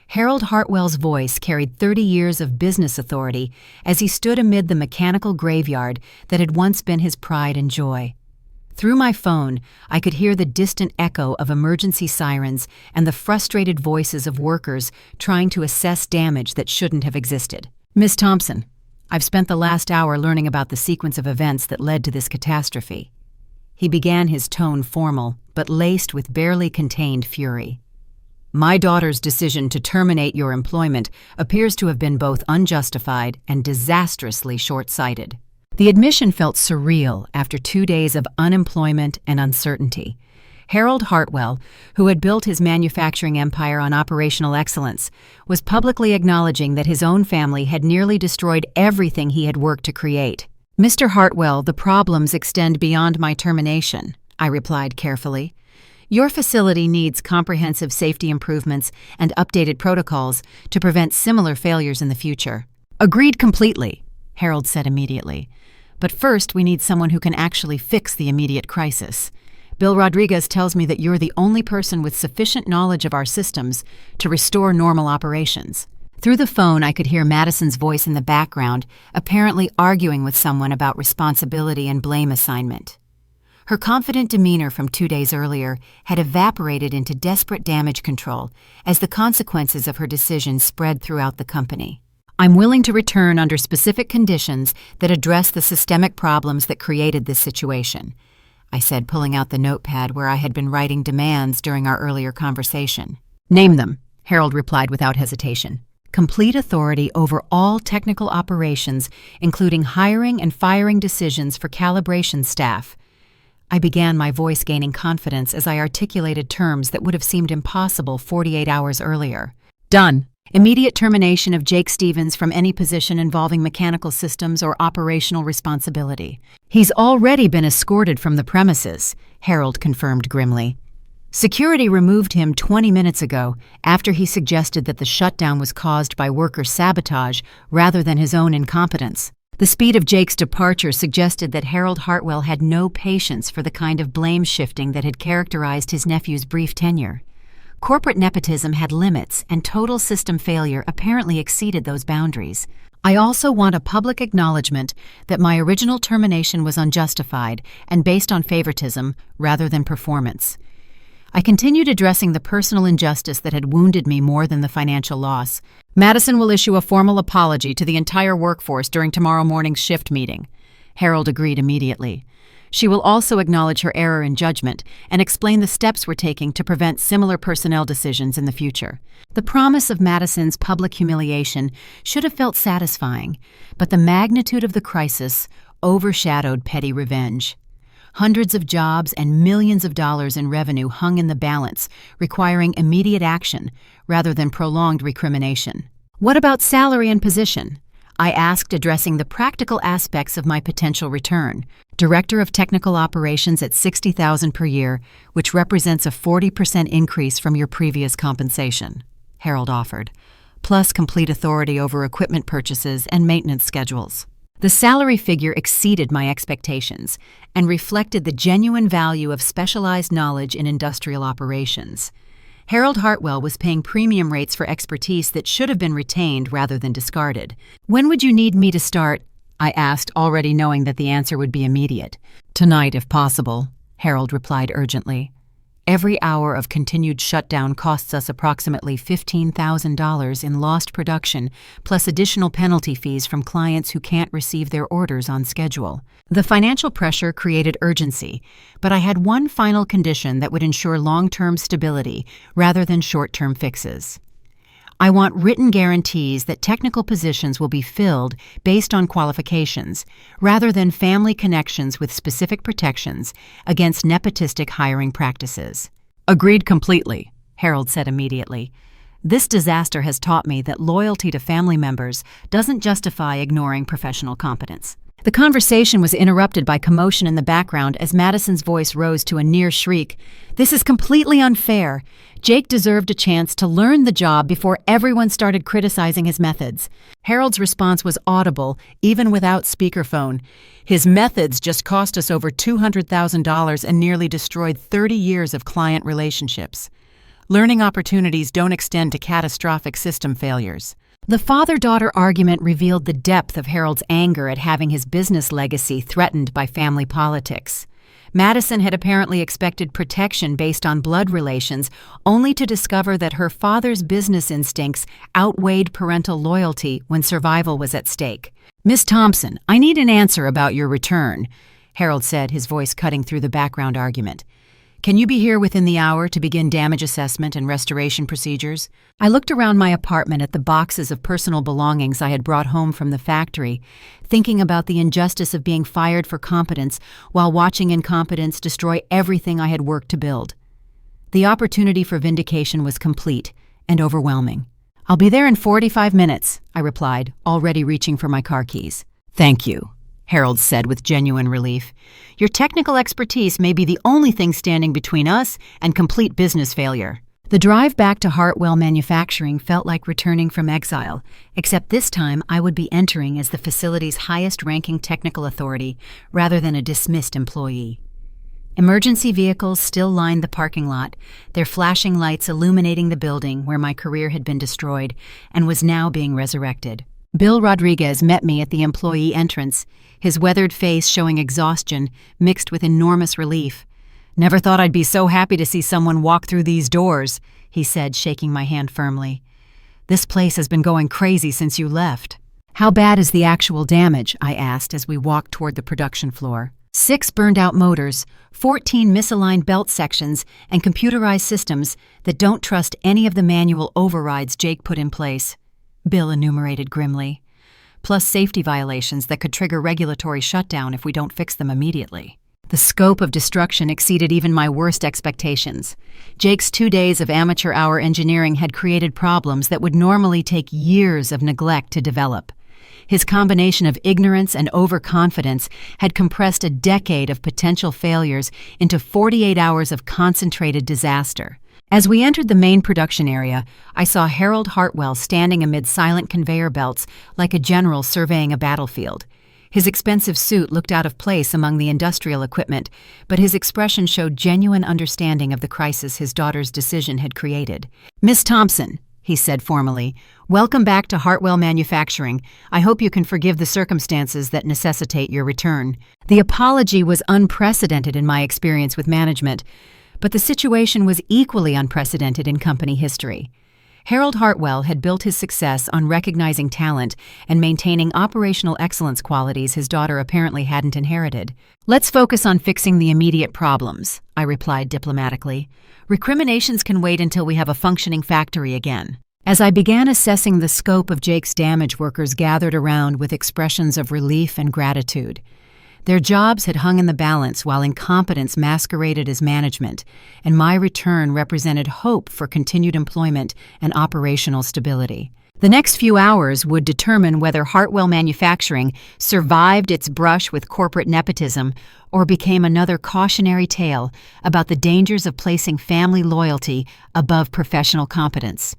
Harold Hartwell's voice carried 30 years of business authority as he stood amid the mechanical graveyard that had once been his pride and joy. Through my phone, I could hear the distant echo of emergency sirens and the frustrated voices of workers trying to assess damage that shouldn't have existed. "Miss Thompson, I've spent the last hour learning about the sequence of events that led to this catastrophe." He began, his tone formal, but laced with barely contained fury. "My daughter's decision to terminate your employment appears to have been both unjustified and disastrously short-sighted." The admission felt surreal after 2 days of unemployment and uncertainty. Harold Hartwell, who had built his manufacturing empire on operational excellence, was publicly acknowledging that his own family had nearly destroyed everything he had worked to create. "Mr. Hartwell, the problems extend beyond my termination," I replied carefully. "Your facility needs comprehensive safety improvements and updated protocols to prevent similar failures in the future." "Agreed completely," Harold said immediately. "But first, we need someone who can actually fix the immediate crisis. Bill Rodriguez tells me that you're the only person with sufficient knowledge of our systems to restore normal operations." Through the phone, I could hear Madison's voice in the background, apparently arguing with someone about responsibility and blame assignment. Her confident demeanor from 2 days earlier had evaporated into desperate damage control as the consequences of her decision spread throughout the company. "I'm willing to return under specific conditions that address the systemic problems that created this situation," I said, pulling out the notepad where I had been writing demands during our earlier conversation. "Name them," Harold replied without hesitation. "Complete authority over all technical operations, including hiring and firing decisions for calibration staff." I began, my voice gaining confidence as I articulated terms that would have seemed impossible 48 hours earlier. "Done. Immediate termination of Jake Stevens from any position involving mechanical systems or operational responsibility." "He's already been escorted from the premises," Harold confirmed grimly. "Security removed him 20 minutes ago after he suggested that the shutdown was caused by worker sabotage rather than his own incompetence." The speed of Jake's departure suggested that Harold Hartwell had no patience for the kind of blame shifting that had characterized his nephew's brief tenure. Corporate nepotism had limits, and total system failure apparently exceeded those boundaries. I also want a public acknowledgement that my original termination was unjustified and based on favoritism rather than performance. I continued addressing the personal injustice that had wounded me more than the financial loss. Madison will issue a formal apology to the entire workforce during tomorrow morning's shift meeting. Harold agreed immediately. She will also acknowledge her error in judgment and explain the steps we're taking to prevent similar personnel decisions in the future. The promise of Madison's public humiliation should have felt satisfying, but the magnitude of the crisis overshadowed petty revenge. Hundreds of jobs and millions of dollars in revenue hung in the balance, requiring immediate action rather than prolonged recrimination. What about salary and position? I asked, addressing the practical aspects of my potential return. Director of Technical Operations at $60,000 per year, which represents a 40% increase from your previous compensation, Harold offered, plus complete authority over equipment purchases and maintenance schedules. The salary figure exceeded my expectations and reflected the genuine value of specialized knowledge in industrial operations. Harold Hartwell was paying premium rates for expertise that should have been retained rather than discarded. When would you need me to start? I asked, already knowing that the answer would be immediate. Tonight, if possible, Harold replied urgently. Every hour of continued shutdown costs us approximately $15,000 in lost production, plus additional penalty fees from clients who can't receive their orders on schedule. The financial pressure created urgency, but I had one final condition that would ensure long-term stability rather than short-term fixes. I want written guarantees that technical positions will be filled based on qualifications, rather than family connections with specific protections against nepotistic hiring practices. Agreed completely, Harold said immediately. This disaster has taught me that loyalty to family members doesn't justify ignoring professional competence. The conversation was interrupted by commotion in the background as Madison's voice rose to a near shriek. This is completely unfair. Jake deserved a chance to learn the job before everyone started criticizing his methods. Harold's response was audible, even without speakerphone. His methods just cost us over $200,000 and nearly destroyed 30 years of client relationships. Learning opportunities don't extend to catastrophic system failures. The father-daughter argument revealed the depth of Harold's anger at having his business legacy threatened by family politics. Madison had apparently expected protection based on blood relations, only to discover that her father's business instincts outweighed parental loyalty when survival was at stake. Miss Thompson, I need an answer about your return, Harold said, his voice cutting through the background argument. Can you be here within the hour to begin damage assessment and restoration procedures? I looked around my apartment at the boxes of personal belongings I had brought home from the factory, thinking about the injustice of being fired for competence while watching incompetence destroy everything I had worked to build. The opportunity for vindication was complete and overwhelming. I'll be there in 45 minutes, I replied, already reaching for my car keys. Thank you, Harold said with genuine relief. Your technical expertise may be the only thing standing between us and complete business failure. The drive back to Hartwell Manufacturing felt like returning from exile, except this time I would be entering as the facility's highest-ranking technical authority rather than a dismissed employee. Emergency vehicles still lined the parking lot, their flashing lights illuminating the building where my career had been destroyed and was now being resurrected. Bill Rodriguez met me at the employee entrance, his weathered face showing exhaustion mixed with enormous relief. "Never thought I'd be so happy to see someone walk through these doors," he said, shaking my hand firmly. "This place has been going crazy since you left." "How bad is the actual damage?" I asked as we walked toward the production floor. 6 burned-out motors, 14 misaligned belt sections, and computerized systems that don't trust any of the manual overrides Jake put in place, Bill enumerated grimly, plus safety violations that could trigger regulatory shutdown if we don't fix them immediately. The scope of destruction exceeded even my worst expectations. Jake's 2 days of amateur hour engineering had created problems that would normally take years of neglect to develop. His combination of ignorance and overconfidence had compressed a decade of potential failures into 48 hours of concentrated disaster. As we entered the main production area, I saw Harold Hartwell standing amid silent conveyor belts like a general surveying a battlefield. His expensive suit looked out of place among the industrial equipment, but his expression showed genuine understanding of the crisis his daughter's decision had created. "Miss Thompson," he said formally, "welcome back to Hartwell Manufacturing. I hope you can forgive the circumstances that necessitate your return." The apology was unprecedented in my experience with management, but the situation was equally unprecedented in company history. Harold Hartwell had built his success on recognizing talent and maintaining operational excellence qualities his daughter apparently hadn't inherited. "Let's focus on fixing the immediate problems," I replied diplomatically. "Recriminations can wait until we have a functioning factory again." As I began assessing the scope of Jake's damage, workers gathered around with expressions of relief and gratitude. Their jobs had hung in the balance while incompetence masqueraded as management, and my return represented hope for continued employment and operational stability. The next few hours would determine whether Hartwell Manufacturing survived its brush with corporate nepotism or became another cautionary tale about the dangers of placing family loyalty above professional competence.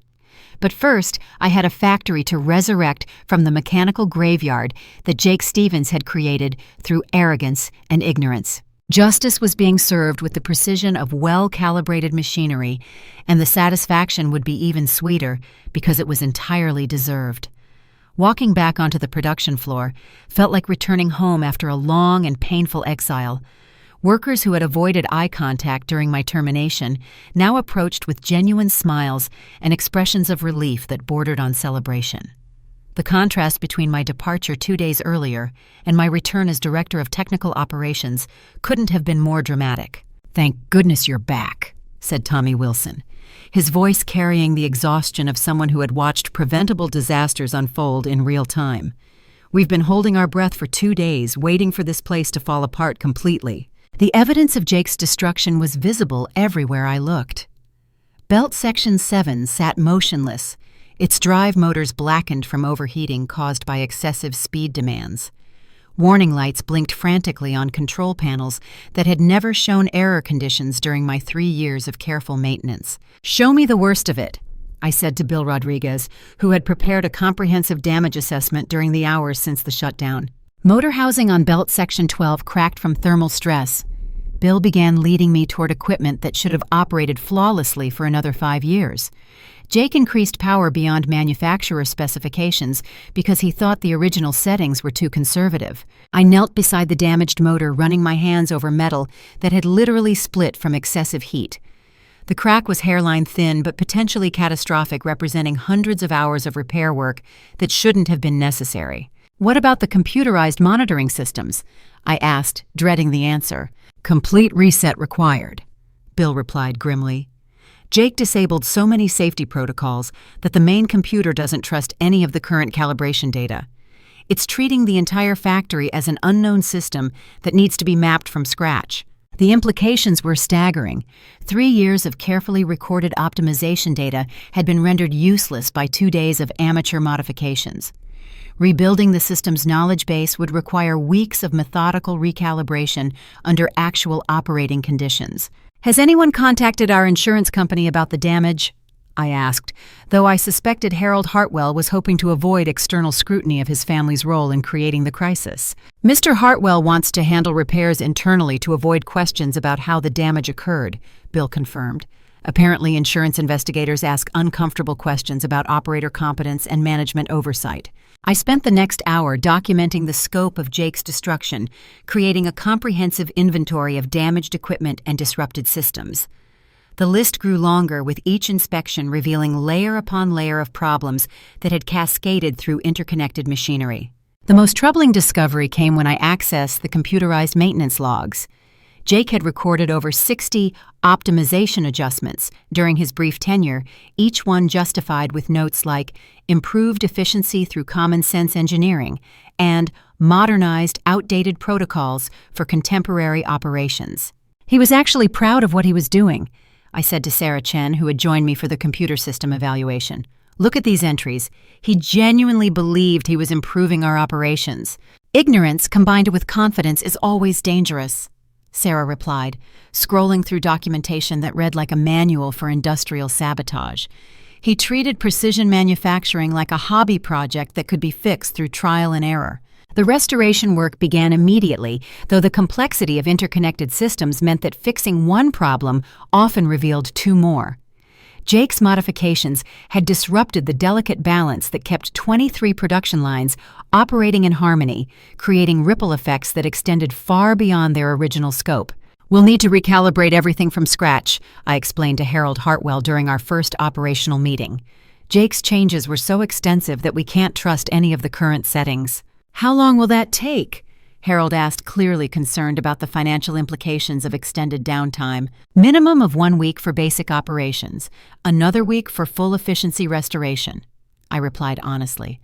But first, I had a factory to resurrect from the mechanical graveyard that Jake Stevens had created through arrogance and ignorance. Justice was being served with the precision of well-calibrated machinery, and the satisfaction would be even sweeter because it was entirely deserved. Walking back onto the production floor felt like returning home after a long and painful exile. Workers who had avoided eye contact during my termination now approached with genuine smiles and expressions of relief that bordered on celebration. The contrast between my departure 2 days earlier and my return as Director of Technical Operations couldn't have been more dramatic. "Thank goodness you're back," said Tommy Wilson, his voice carrying the exhaustion of someone who had watched preventable disasters unfold in real time. "We've been holding our breath for 2 days, waiting for this place to fall apart completely." The evidence of Jake's destruction was visible everywhere I looked. Belt Section 7 sat motionless, its drive motors blackened from overheating caused by excessive speed demands. Warning lights blinked frantically on control panels that had never shown error conditions during my 3 years of careful maintenance. "Show me the worst of it," I said to Bill Rodriguez, who had prepared a comprehensive damage assessment during the hours since the shutdown. Motor housing on Belt Section 12 cracked from thermal stress. Bill began leading me toward equipment that should have operated flawlessly for another 5 years. Jake increased power beyond manufacturer specifications because he thought the original settings were too conservative. I knelt beside the damaged motor, running my hands over metal that had literally split from excessive heat. The crack was hairline thin but potentially catastrophic, representing hundreds of hours of repair work that shouldn't have been necessary. "What about the computerized monitoring systems?" I asked, dreading the answer. "Complete reset required," Bill replied grimly. "Jake disabled so many safety protocols that the main computer doesn't trust any of the current calibration data. It's treating the entire factory as an unknown system that needs to be mapped from scratch." The implications were staggering. 3 years of carefully recorded optimization data had been rendered useless by 2 days of amateur modifications. Rebuilding the system's knowledge base would require weeks of methodical recalibration under actual operating conditions. "Has anyone contacted our insurance company about the damage?" I asked, though I suspected Harold Hartwell was hoping to avoid external scrutiny of his family's role in creating the crisis. "Mr. Hartwell wants to handle repairs internally to avoid questions about how the damage occurred," Bill confirmed. Apparently, insurance investigators ask uncomfortable questions about operator competence and management oversight. I spent the next hour documenting the scope of Jake's destruction, creating a comprehensive inventory of damaged equipment and disrupted systems. The list grew longer, with each inspection revealing layer upon layer of problems that had cascaded through interconnected machinery. The most troubling discovery came when I accessed the computerized maintenance logs. Jake had recorded over 60 optimization adjustments during his brief tenure, each one justified with notes like improved efficiency through common sense engineering and modernized outdated protocols for contemporary operations. He was actually proud of what he was doing, I said to Sarah Chen, who had joined me for the computer system evaluation. "Look at these entries. He genuinely believed he was improving our operations." "Ignorance combined with confidence is always dangerous," Sarah replied, scrolling through documentation that read like a manual for industrial sabotage. He treated precision manufacturing like a hobby project that could be fixed through trial and error. The restoration work began immediately, though the complexity of interconnected systems meant that fixing one problem often revealed two more. Jake's modifications had disrupted the delicate balance that kept 23 production lines operating in harmony, creating ripple effects that extended far beyond their original scope. "We'll need to recalibrate everything from scratch," I explained to Harold Hartwell during our first operational meeting. "Jake's changes were so extensive that we can't trust any of the current settings." "How long will that take?" Harold asked, clearly concerned about the financial implications of extended downtime. "Minimum of 1 week for basic operations, another week for full efficiency restoration," I replied honestly.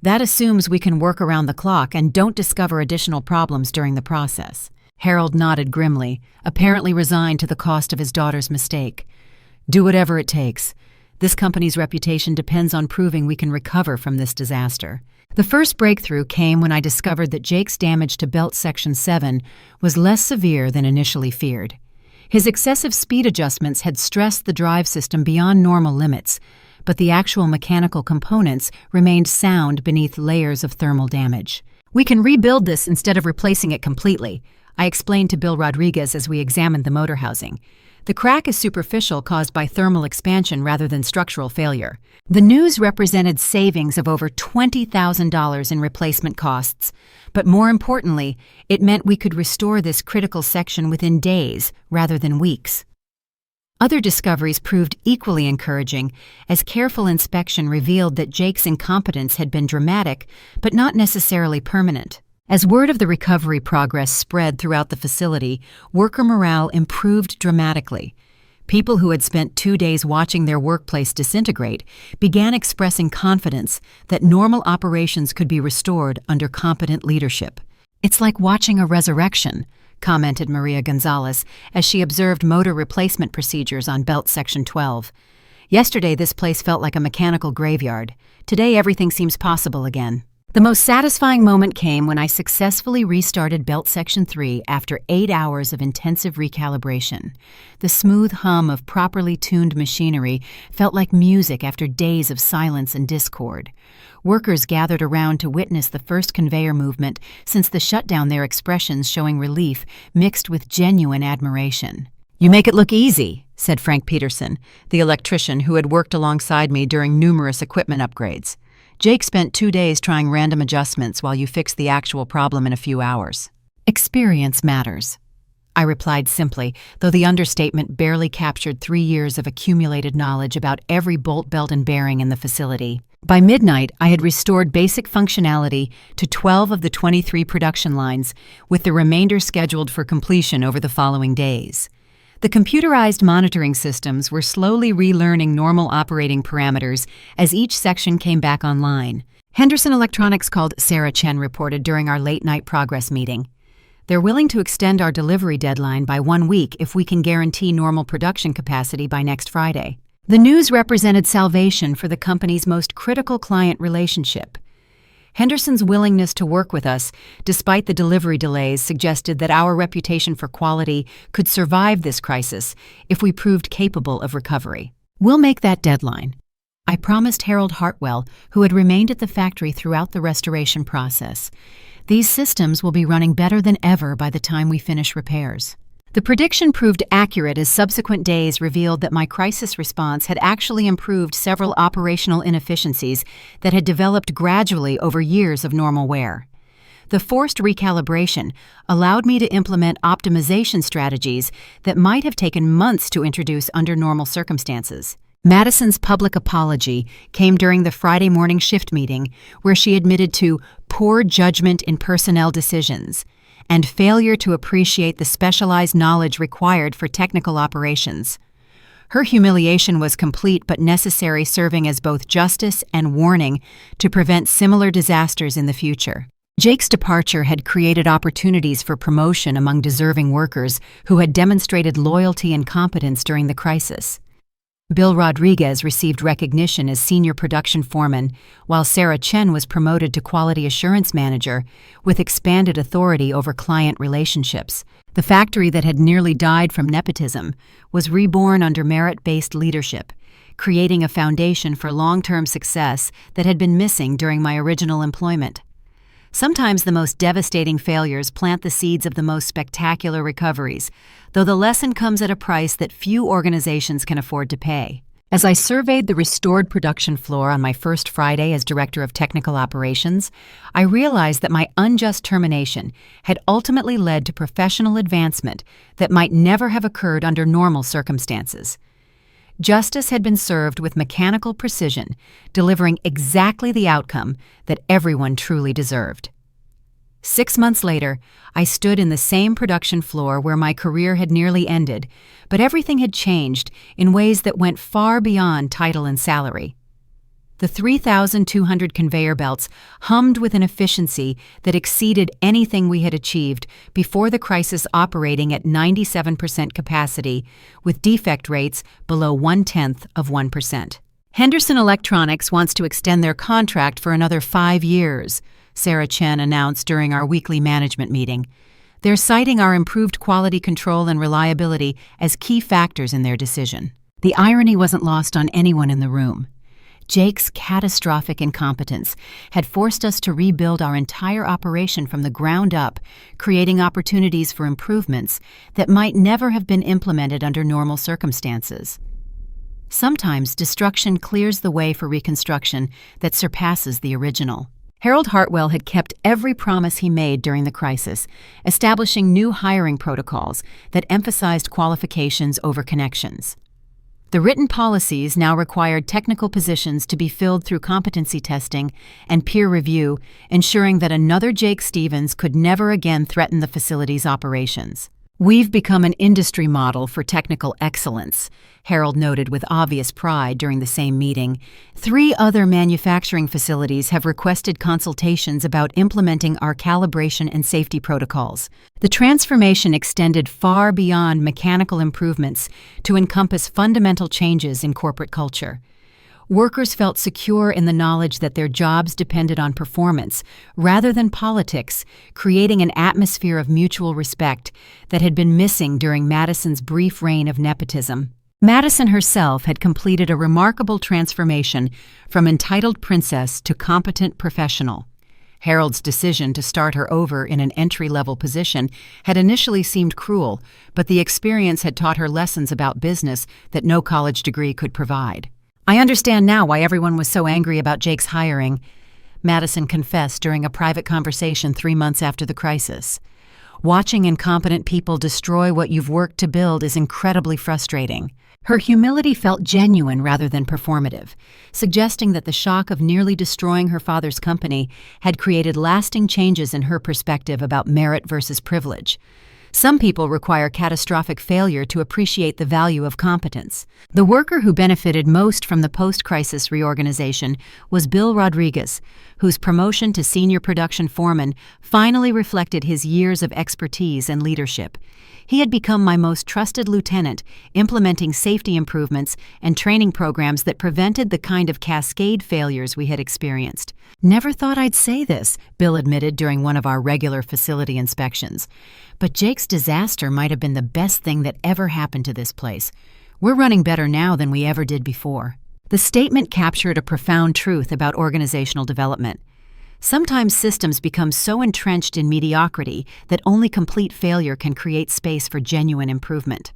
"That assumes we can work around the clock and don't discover additional problems during the process." Harold nodded grimly, apparently resigned to the cost of his daughter's mistake. "Do whatever it takes. This company's reputation depends on proving we can recover from this disaster." The first breakthrough came when I discovered that Jake's damage to belt section 7 was less severe than initially feared. His excessive speed adjustments had stressed the drive system beyond normal limits, but the actual mechanical components remained sound beneath layers of thermal damage. "We can rebuild this instead of replacing it completely," I explained to Bill Rodriguez as we examined the motor housing. "The crack is superficial, caused by thermal expansion rather than structural failure." The news represented savings of over $20,000 in replacement costs, but more importantly, it meant we could restore this critical section within days rather than weeks. Other discoveries proved equally encouraging, as careful inspection revealed that Jake's incompetence had been dramatic, but not necessarily permanent. As word of the recovery progress spread throughout the facility, worker morale improved dramatically. People who had spent 2 days watching their workplace disintegrate began expressing confidence that normal operations could be restored under competent leadership. "It's like watching a resurrection," commented Maria Gonzalez as she observed motor replacement procedures on belt section 12. "Yesterday this place felt like a mechanical graveyard. Today everything seems possible again." The most satisfying moment came when I successfully restarted belt section 3 after 8 hours of intensive recalibration. The smooth hum of properly tuned machinery felt like music after days of silence and discord. Workers gathered around to witness the first conveyor movement since the shutdown, their expressions showing relief mixed with genuine admiration. "You make it look easy," said Frank Peterson, the electrician who had worked alongside me during numerous equipment upgrades. "Jake spent 2 days trying random adjustments while you fixed the actual problem in a few hours." "Experience matters," I replied simply, though the understatement barely captured 3 years of accumulated knowledge about every bolt, belt, and bearing in the facility. By midnight, I had restored basic functionality to 12 of the 23 production lines, with the remainder scheduled for completion over the following days. The computerized monitoring systems were slowly relearning normal operating parameters as each section came back online. Henderson Electronics called Sarah Chen reported during our late-night progress meeting. "They're willing to extend our delivery deadline by 1 week if we can guarantee normal production capacity by next Friday." The news represented salvation for the company's most critical client relationship. Henderson's willingness to work with us, despite the delivery delays, suggested that our reputation for quality could survive this crisis if we proved capable of recovery. "We'll make that deadline," I promised Harold Hartwell, who had remained at the factory throughout the restoration process. "These systems will be running better than ever by the time we finish repairs." The prediction proved accurate as subsequent days revealed that my crisis response had actually improved several operational inefficiencies that had developed gradually over years of normal wear. The forced recalibration allowed me to implement optimization strategies that might have taken months to introduce under normal circumstances. Madison's public apology came during the Friday morning shift meeting, where she admitted to poor judgment in personnel decisions and failure to appreciate the specialized knowledge required for technical operations. Her humiliation was complete but necessary, serving as both justice and warning to prevent similar disasters in the future. Jake's departure had created opportunities for promotion among deserving workers who had demonstrated loyalty and competence during the crisis. Bill Rodriguez received recognition as Senior Production Foreman, while Sarah Chen was promoted to Quality Assurance Manager with expanded authority over client relationships. The factory that had nearly died from nepotism was reborn under merit-based leadership, creating a foundation for long-term success that had been missing during my original employment. Sometimes the most devastating failures plant the seeds of the most spectacular recoveries, though the lesson comes at a price that few organizations can afford to pay. As I surveyed the restored production floor on my first Friday as Director of Technical Operations, I realized that my unjust termination had ultimately led to professional advancement that might never have occurred under normal circumstances. Justice had been served with mechanical precision, delivering exactly the outcome that everyone truly deserved. 6 months later, I stood in the same production floor where my career had nearly ended, but everything had changed in ways that went far beyond title and salary. The 3,200 conveyor belts hummed with an efficiency that exceeded anything we had achieved before the crisis, operating at 97% capacity, with defect rates below 0.1%. Henderson Electronics wants to extend their contract for another 5 years, Sarah Chen announced during our weekly management meeting. They're citing our improved quality control and reliability as key factors in their decision. The irony wasn't lost on anyone in the room. Jake's catastrophic incompetence had forced us to rebuild our entire operation from the ground up, creating opportunities for improvements that might never have been implemented under normal circumstances. Sometimes destruction clears the way for reconstruction that surpasses the original. Harold Hartwell had kept every promise he made during the crisis, establishing new hiring protocols that emphasized qualifications over connections. The written policies now required technical positions to be filled through competency testing and peer review, ensuring that another Jake Stevens could never again threaten the facility's operations. "We've become an industry model for technical excellence," Harold noted with obvious pride during the same meeting. 3 other manufacturing facilities have requested consultations about implementing our calibration and safety protocols. The transformation extended far beyond mechanical improvements to encompass fundamental changes in corporate culture. Workers felt secure in the knowledge that their jobs depended on performance rather than politics, creating an atmosphere of mutual respect that had been missing during Madison's brief reign of nepotism. Madison herself had completed a remarkable transformation from entitled princess to competent professional. Harold's decision to start her over in an entry-level position had initially seemed cruel, but the experience had taught her lessons about business that no college degree could provide. "I understand now why everyone was so angry about Jake's hiring," Madison confessed during a private conversation 3 months after the crisis. "Watching incompetent people destroy what you've worked to build is incredibly frustrating." Her humility felt genuine rather than performative, suggesting that the shock of nearly destroying her father's company had created lasting changes in her perspective about merit versus privilege. Some people require catastrophic failure to appreciate the value of competence. The worker who benefited most from the post-crisis reorganization was Bill Rodriguez, whose promotion to senior production foreman finally reflected his years of expertise and leadership. He had become my most trusted lieutenant, implementing safety improvements and training programs that prevented the kind of cascade failures we had experienced. "Never thought I'd say this," Bill admitted during one of our regular facility inspections. "But Jake's disaster might have been the best thing that ever happened to this place. We're running better now than we ever did before." The statement captured a profound truth about organizational development. Sometimes systems become so entrenched in mediocrity that only complete failure can create space for genuine improvement.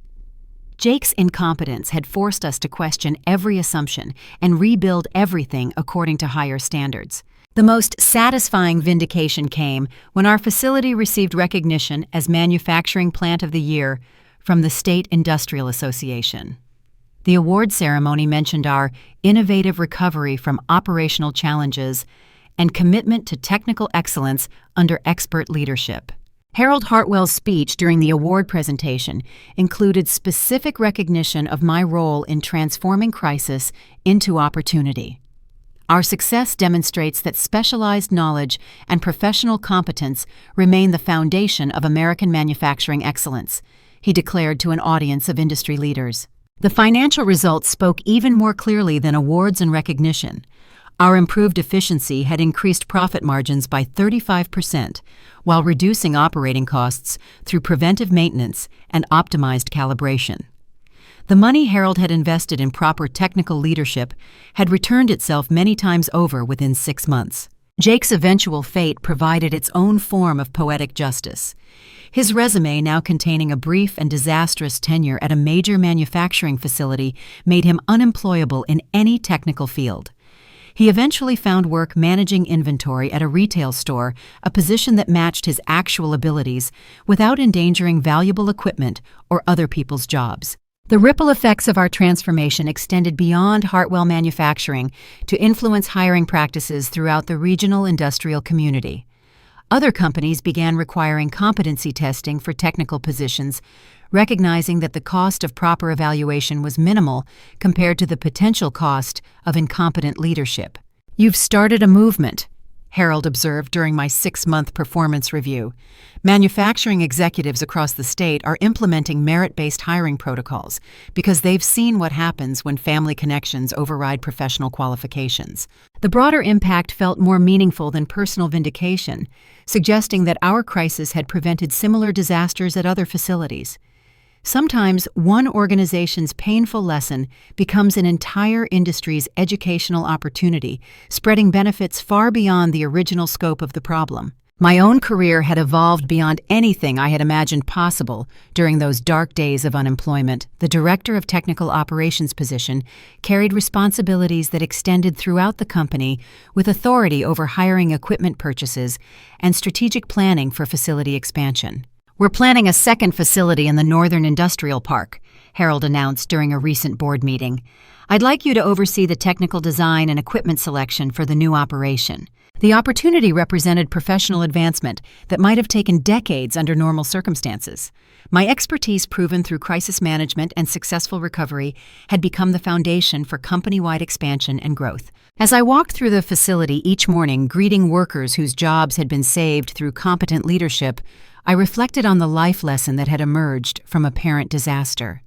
Jake's incompetence had forced us to question every assumption and rebuild everything according to higher standards. The most satisfying vindication came when our facility received recognition as Manufacturing Plant of the Year from the State Industrial Association. The award ceremony mentioned our innovative recovery from operational challenges and commitment to technical excellence under expert leadership. Harold Hartwell's speech during the award presentation included specific recognition of my role in transforming crisis into opportunity. Our success demonstrates that specialized knowledge and professional competence remain the foundation of American manufacturing excellence, he declared to an audience of industry leaders. The financial results spoke even more clearly than awards and recognition. Our improved efficiency had increased profit margins by 35%, while reducing operating costs through preventive maintenance and optimized calibration. The money Harold had invested in proper technical leadership had returned itself many times over within 6 months. Jake's eventual fate provided its own form of poetic justice. His resume, now containing a brief and disastrous tenure at a major manufacturing facility, made him unemployable in any technical field. He eventually found work managing inventory at a retail store, a position that matched his actual abilities without endangering valuable equipment or other people's jobs. The ripple effects of our transformation extended beyond Hartwell Manufacturing to influence hiring practices throughout the regional industrial community. Other companies began requiring competency testing for technical positions, recognizing that the cost of proper evaluation was minimal compared to the potential cost of incompetent leadership. "You've started a movement," Harold observed during my 6-month performance review. "Manufacturing executives across the state are implementing merit-based hiring protocols because they've seen what happens when family connections override professional qualifications." The broader impact felt more meaningful than personal vindication, suggesting that our crisis had prevented similar disasters at other facilities. Sometimes one organization's painful lesson becomes an entire industry's educational opportunity, spreading benefits far beyond the original scope of the problem. My own career had evolved beyond anything I had imagined possible during those dark days of unemployment. The Director of Technical Operations position carried responsibilities that extended throughout the company, with authority over hiring, equipment purchases, and strategic planning for facility expansion. "We're planning a second facility in the Northern Industrial Park," Harold announced during a recent board meeting. "I'd like you to oversee the technical design and equipment selection for the new operation." The opportunity represented professional advancement that might have taken decades under normal circumstances. My expertise, proven through crisis management and successful recovery, had become the foundation for company-wide expansion and growth. As I walked through the facility each morning, greeting workers whose jobs had been saved through competent leadership, I reflected on the life lesson that had emerged from apparent disaster.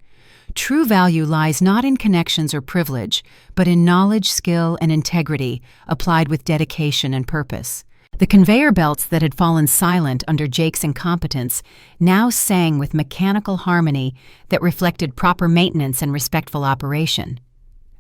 True value lies not in connections or privilege, but in knowledge, skill, and integrity applied with dedication and purpose. The conveyor belts that had fallen silent under Jake's incompetence now sang with mechanical harmony that reflected proper maintenance and respectful operation.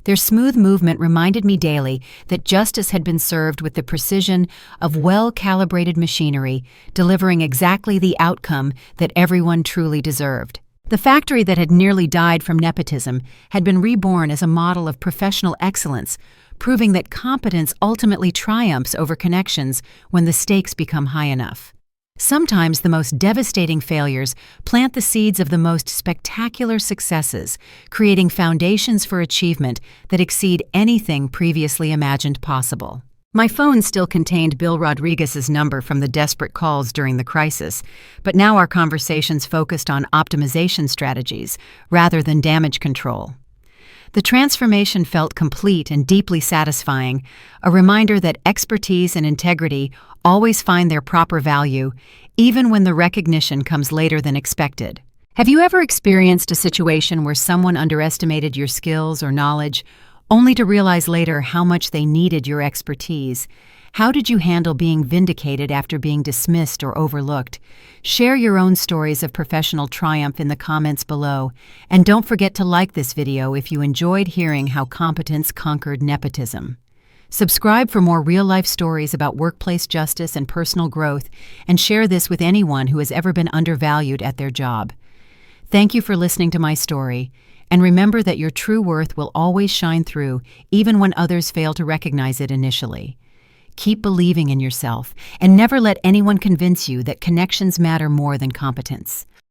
Their smooth movement reminded me daily that justice had been served with the precision of well-calibrated machinery, delivering exactly the outcome that everyone truly deserved. The factory that had nearly died from nepotism had been reborn as a model of professional excellence, proving that competence ultimately triumphs over connections when the stakes become high enough. Sometimes the most devastating failures plant the seeds of the most spectacular successes, creating foundations for achievement that exceed anything previously imagined possible. My phone still contained Bill Rodriguez's number from the desperate calls during the crisis, but now our conversations focused on optimization strategies rather than damage control. The transformation felt complete and deeply satisfying, a reminder that expertise and integrity always find their proper value, even when the recognition comes later than expected. Have you ever experienced a situation where someone underestimated your skills or knowledge, only to realize later how much they needed your expertise? How did you handle being vindicated after being dismissed or overlooked? Share your own stories of professional triumph in the comments below, and don't forget to like this video if you enjoyed hearing how competence conquered nepotism. Subscribe for more real-life stories about workplace justice and personal growth, and share this with anyone who has ever been undervalued at their job. Thank you for listening to my story, and remember that your true worth will always shine through, even when others fail to recognize it initially. Keep believing in yourself, and never let anyone convince you that connections matter more than competence.